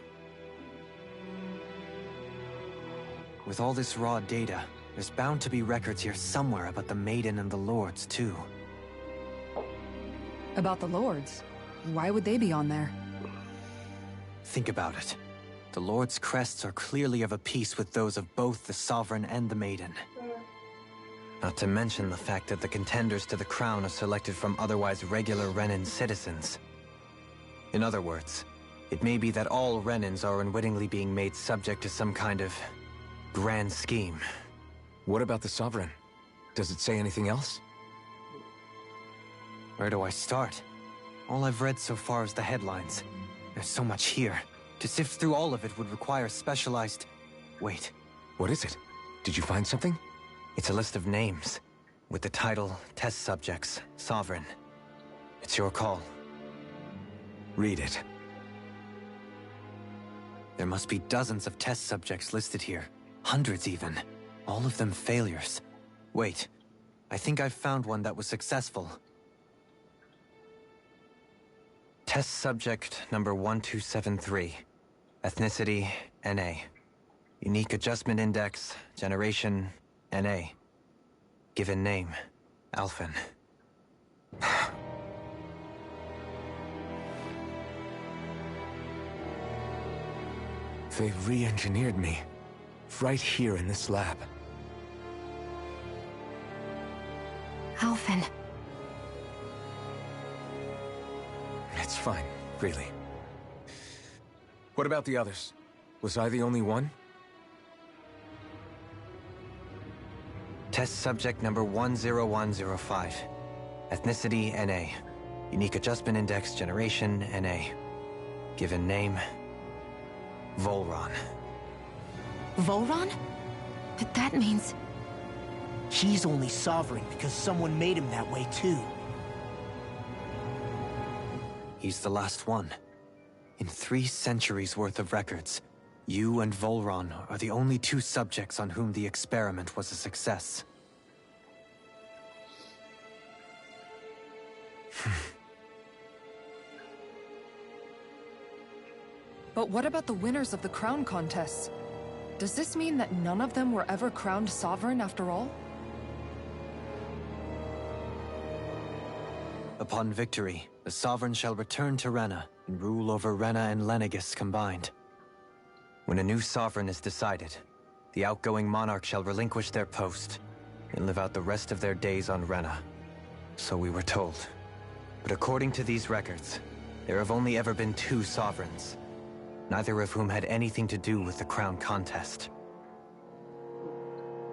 With all this raw data, there's bound to be records here somewhere about the Maiden and the Lords, too. About the Lords? Why would they be on there? Think about it. The Lord's crests are clearly of a piece with those of both the Sovereign and the Maiden. Not to mention the fact that the contenders to the crown are selected from otherwise regular Renan citizens. In other words, it may be that all Renans are unwittingly being made subject to some kind of grand scheme. What about the Sovereign? Does it say anything else? Where do I start? All I've read so far is the headlines. There's so much here. To sift through all of it would require specialized... Wait. What is it? Did you find something? It's a list of names, with the title, Test Subjects, Sovereign. It's your call. Read it. There must be dozens of test subjects listed here. Hundreds even. All of them failures. Wait, I think I've found one that was successful. Test subject number 1273. Ethnicity, NA. Unique adjustment index, generation, NA. Given name, Alphen. They re-engineered me. Right here in this lab. Alphen. It's fine, really. What about the others? Was I the only one? Test subject number 10105. Ethnicity, NA. Unique adjustment index, generation, NA. Given name, Volron. Volron? But that means... He's only Sovereign because someone made him that way too. He's the last one. In 3 centuries worth of records, you and Volron are the only 2 subjects on whom the experiment was a success. But what about the winners of the crown contests? Does this mean that none of them were ever crowned sovereign after all? Upon victory, the Sovereign shall return to Rena and rule over Rena and Lenegis combined. When a new Sovereign is decided, the outgoing monarch shall relinquish their post and live out the rest of their days on Rena. So we were told. But according to these records, there have only ever been 2 Sovereigns, neither of whom had anything to do with the crown contest.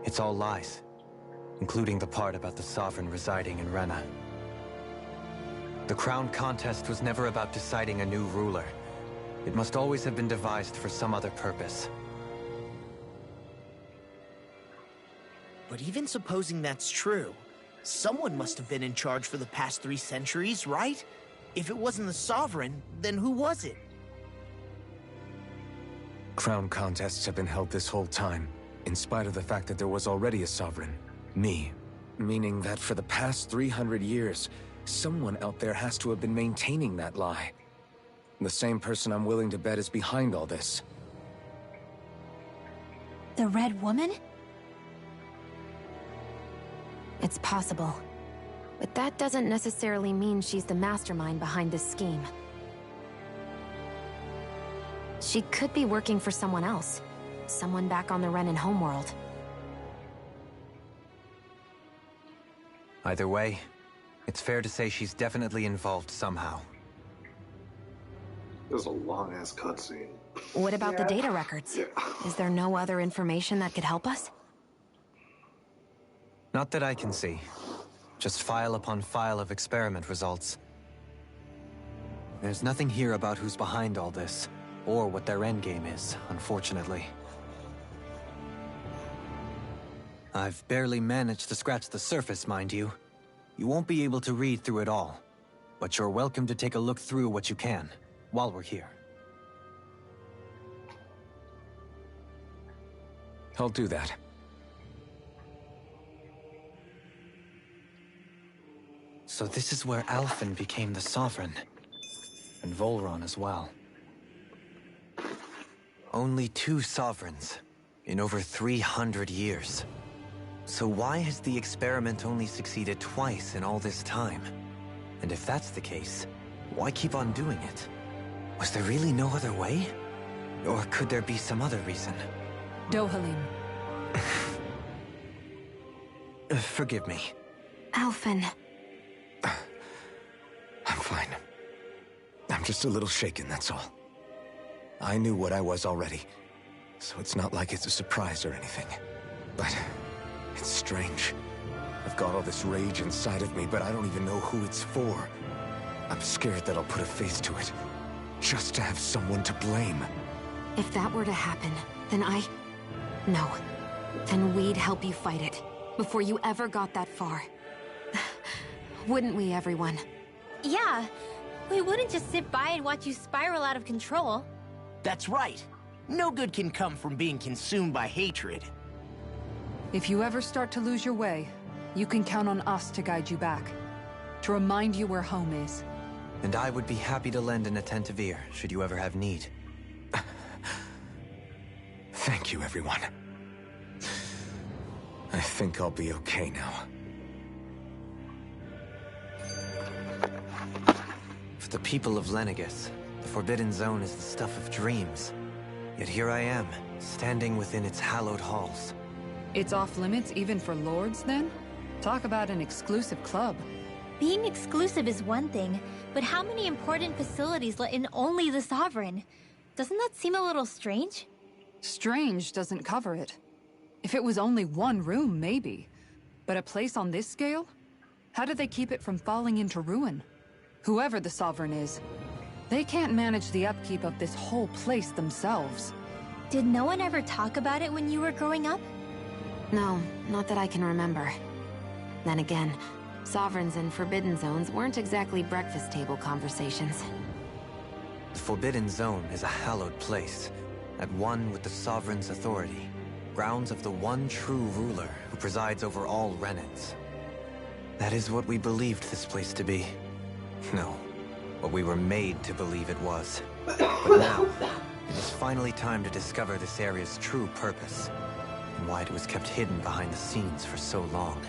It's all lies, including the part about the Sovereign residing in Rena. The crown contest was never about deciding a new ruler. It must always have been devised for some other purpose. But even supposing that's true, someone must have been in charge for the past 3 centuries, right? If it wasn't the Sovereign, then who was it? Crown contests have been held this whole time, in spite of the fact that there was already a Sovereign. Me. Meaning that for the past 300 years, someone out there has to have been maintaining that lie. The same person I'm willing to bet is behind all this. The Red Woman? It's possible. But that doesn't necessarily mean she's the mastermind behind this scheme. She could be working for someone else. Someone back on the Renan homeworld. Either way, it's fair to say she's definitely involved somehow. There's a long-ass cutscene. What about the data records? Is there no other information that could help us? Not that I can see. Just file upon file of experiment results. There's nothing here about who's behind all this, or what their endgame is, unfortunately. I've barely managed to scratch the surface, mind you. You won't be able to read through it all, but you're welcome to take a look through what you can, while we're here. I'll do that. So this is where Alphen became the Sovereign. And Volron as well. Only 2 Sovereigns in over 300 years. So why has the experiment only succeeded twice in all this time? And if that's the case, why keep on doing it? Was there really no other way? Or could there be some other reason? Dohalim. Forgive me. Alphen. I'm fine. I'm just a little shaken, that's all. I knew what I was already, so it's not like it's a surprise or anything. But it's strange. I've got all this rage inside of me, but I don't even know who it's for. I'm scared that I'll put a face to it, just to have someone to blame. If that were to happen, then No. Then we'd help you fight it, before you ever got that far. Wouldn't we, everyone? Yeah. We wouldn't just sit by and watch you spiral out of control. That's right. No good can come from being consumed by hatred. If you ever start to lose your way, you can count on us to guide you back. To remind you where home is. And I would be happy to lend an attentive ear, should you ever have need. Thank you, everyone. I think I'll be okay now. For the people of Lenegis, the Forbidden Zone is the stuff of dreams. Yet here I am, standing within its hallowed halls. It's off limits even for lords, then? Talk about an exclusive club. Being exclusive is one thing, but how many important facilities let in only the Sovereign? Doesn't that seem a little strange? Strange doesn't cover it. If it was only one room, maybe. But a place on this scale? How did they keep it from falling into ruin? Whoever the Sovereign is, they can't manage the upkeep of this whole place themselves. Did no one ever talk about it when you were growing up? No, not that I can remember. Then again, Sovereigns and Forbidden Zones weren't exactly breakfast table conversations. The Forbidden Zone is a hallowed place, at one with the Sovereign's authority, grounds of the one true ruler who presides over all Renans. That is what we believed this place to be. No, what we were made to believe it was. But now, it is finally time to discover this area's true purpose, and why it was kept hidden behind the scenes for so long.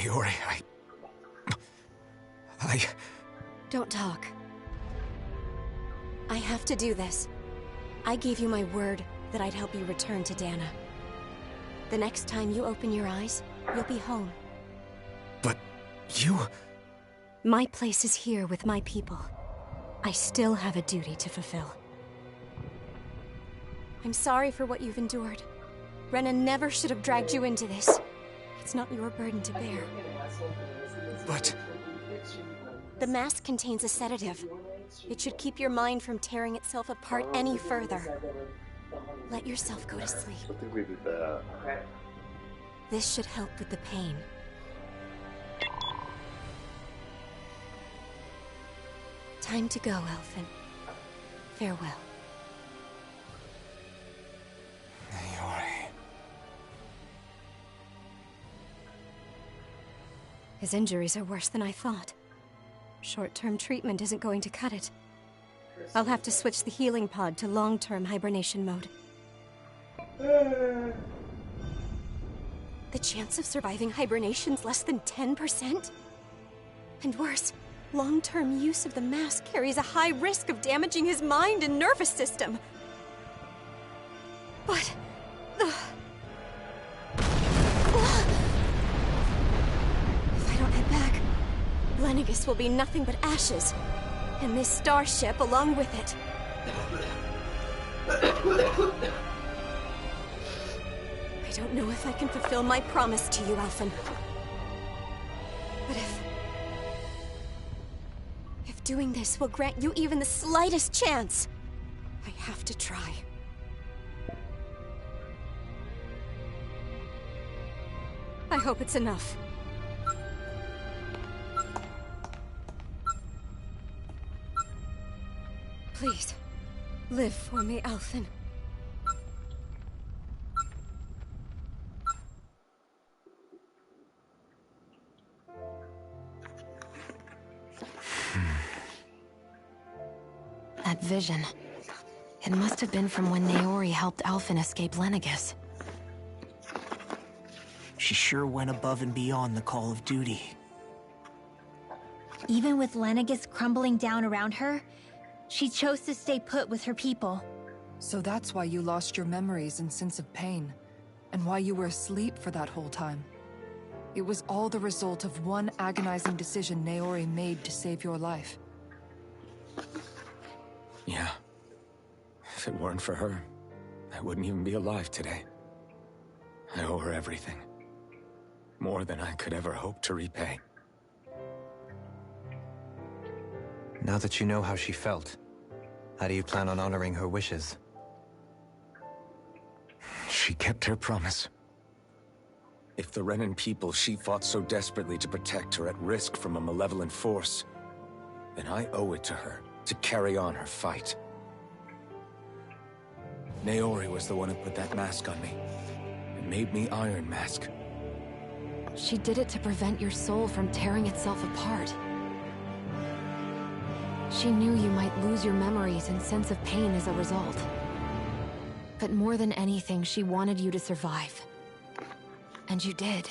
Naori, Don't talk. I have to do this. I gave you my word that I'd help you return to Dana. The next time you open your eyes, you'll be home. But you... My place is here with my people. I still have a duty to fulfill. I'm sorry for what you've endured. Renan never should have dragged you into this. It's not your burden to bear. But... The mask contains a sedative. It should keep your mind from tearing itself apart any further. Let yourself go to sleep. This should help with the pain. Time to go, Elfin. Farewell. Naori... His injuries are worse than I thought. Short-term treatment isn't going to cut it. I'll have to switch the healing pod to long-term hibernation mode. The chance of surviving hibernation's less than 10%? And worse, long-term use of the mask carries a high risk of damaging his mind and nervous system. But... If I don't head back, Lenegis will be nothing but ashes. And this starship along with it. I don't know if I can fulfill my promise to you, Alphen. But if doing this will grant you even the slightest chance, I have to try. I hope it's enough. Please, live for me, Alphen. That vision. It must have been from when Naori helped Alphen escape Lenegis. She sure went above and beyond the call of duty. Even with Lenegis crumbling down around her, she chose to stay put with her people. So that's why you lost your memories and sense of pain, and why you were asleep for that whole time. It was all the result of one agonizing decision Naori made to save your life. Yeah. If it weren't for her, I wouldn't even be alive today. I owe her everything. More than I could ever hope to repay. Now that you know how she felt, how do you plan on honoring her wishes? She kept her promise. If the Renan people she fought so desperately to protect are at risk from a malevolent force, then I owe it to her to carry on her fight. Naori was the one who put that mask on me, and made me Iron Mask. She did it to prevent your soul from tearing itself apart. She knew you might lose your memories and sense of pain as a result. But more than anything, she wanted you to survive. And you did.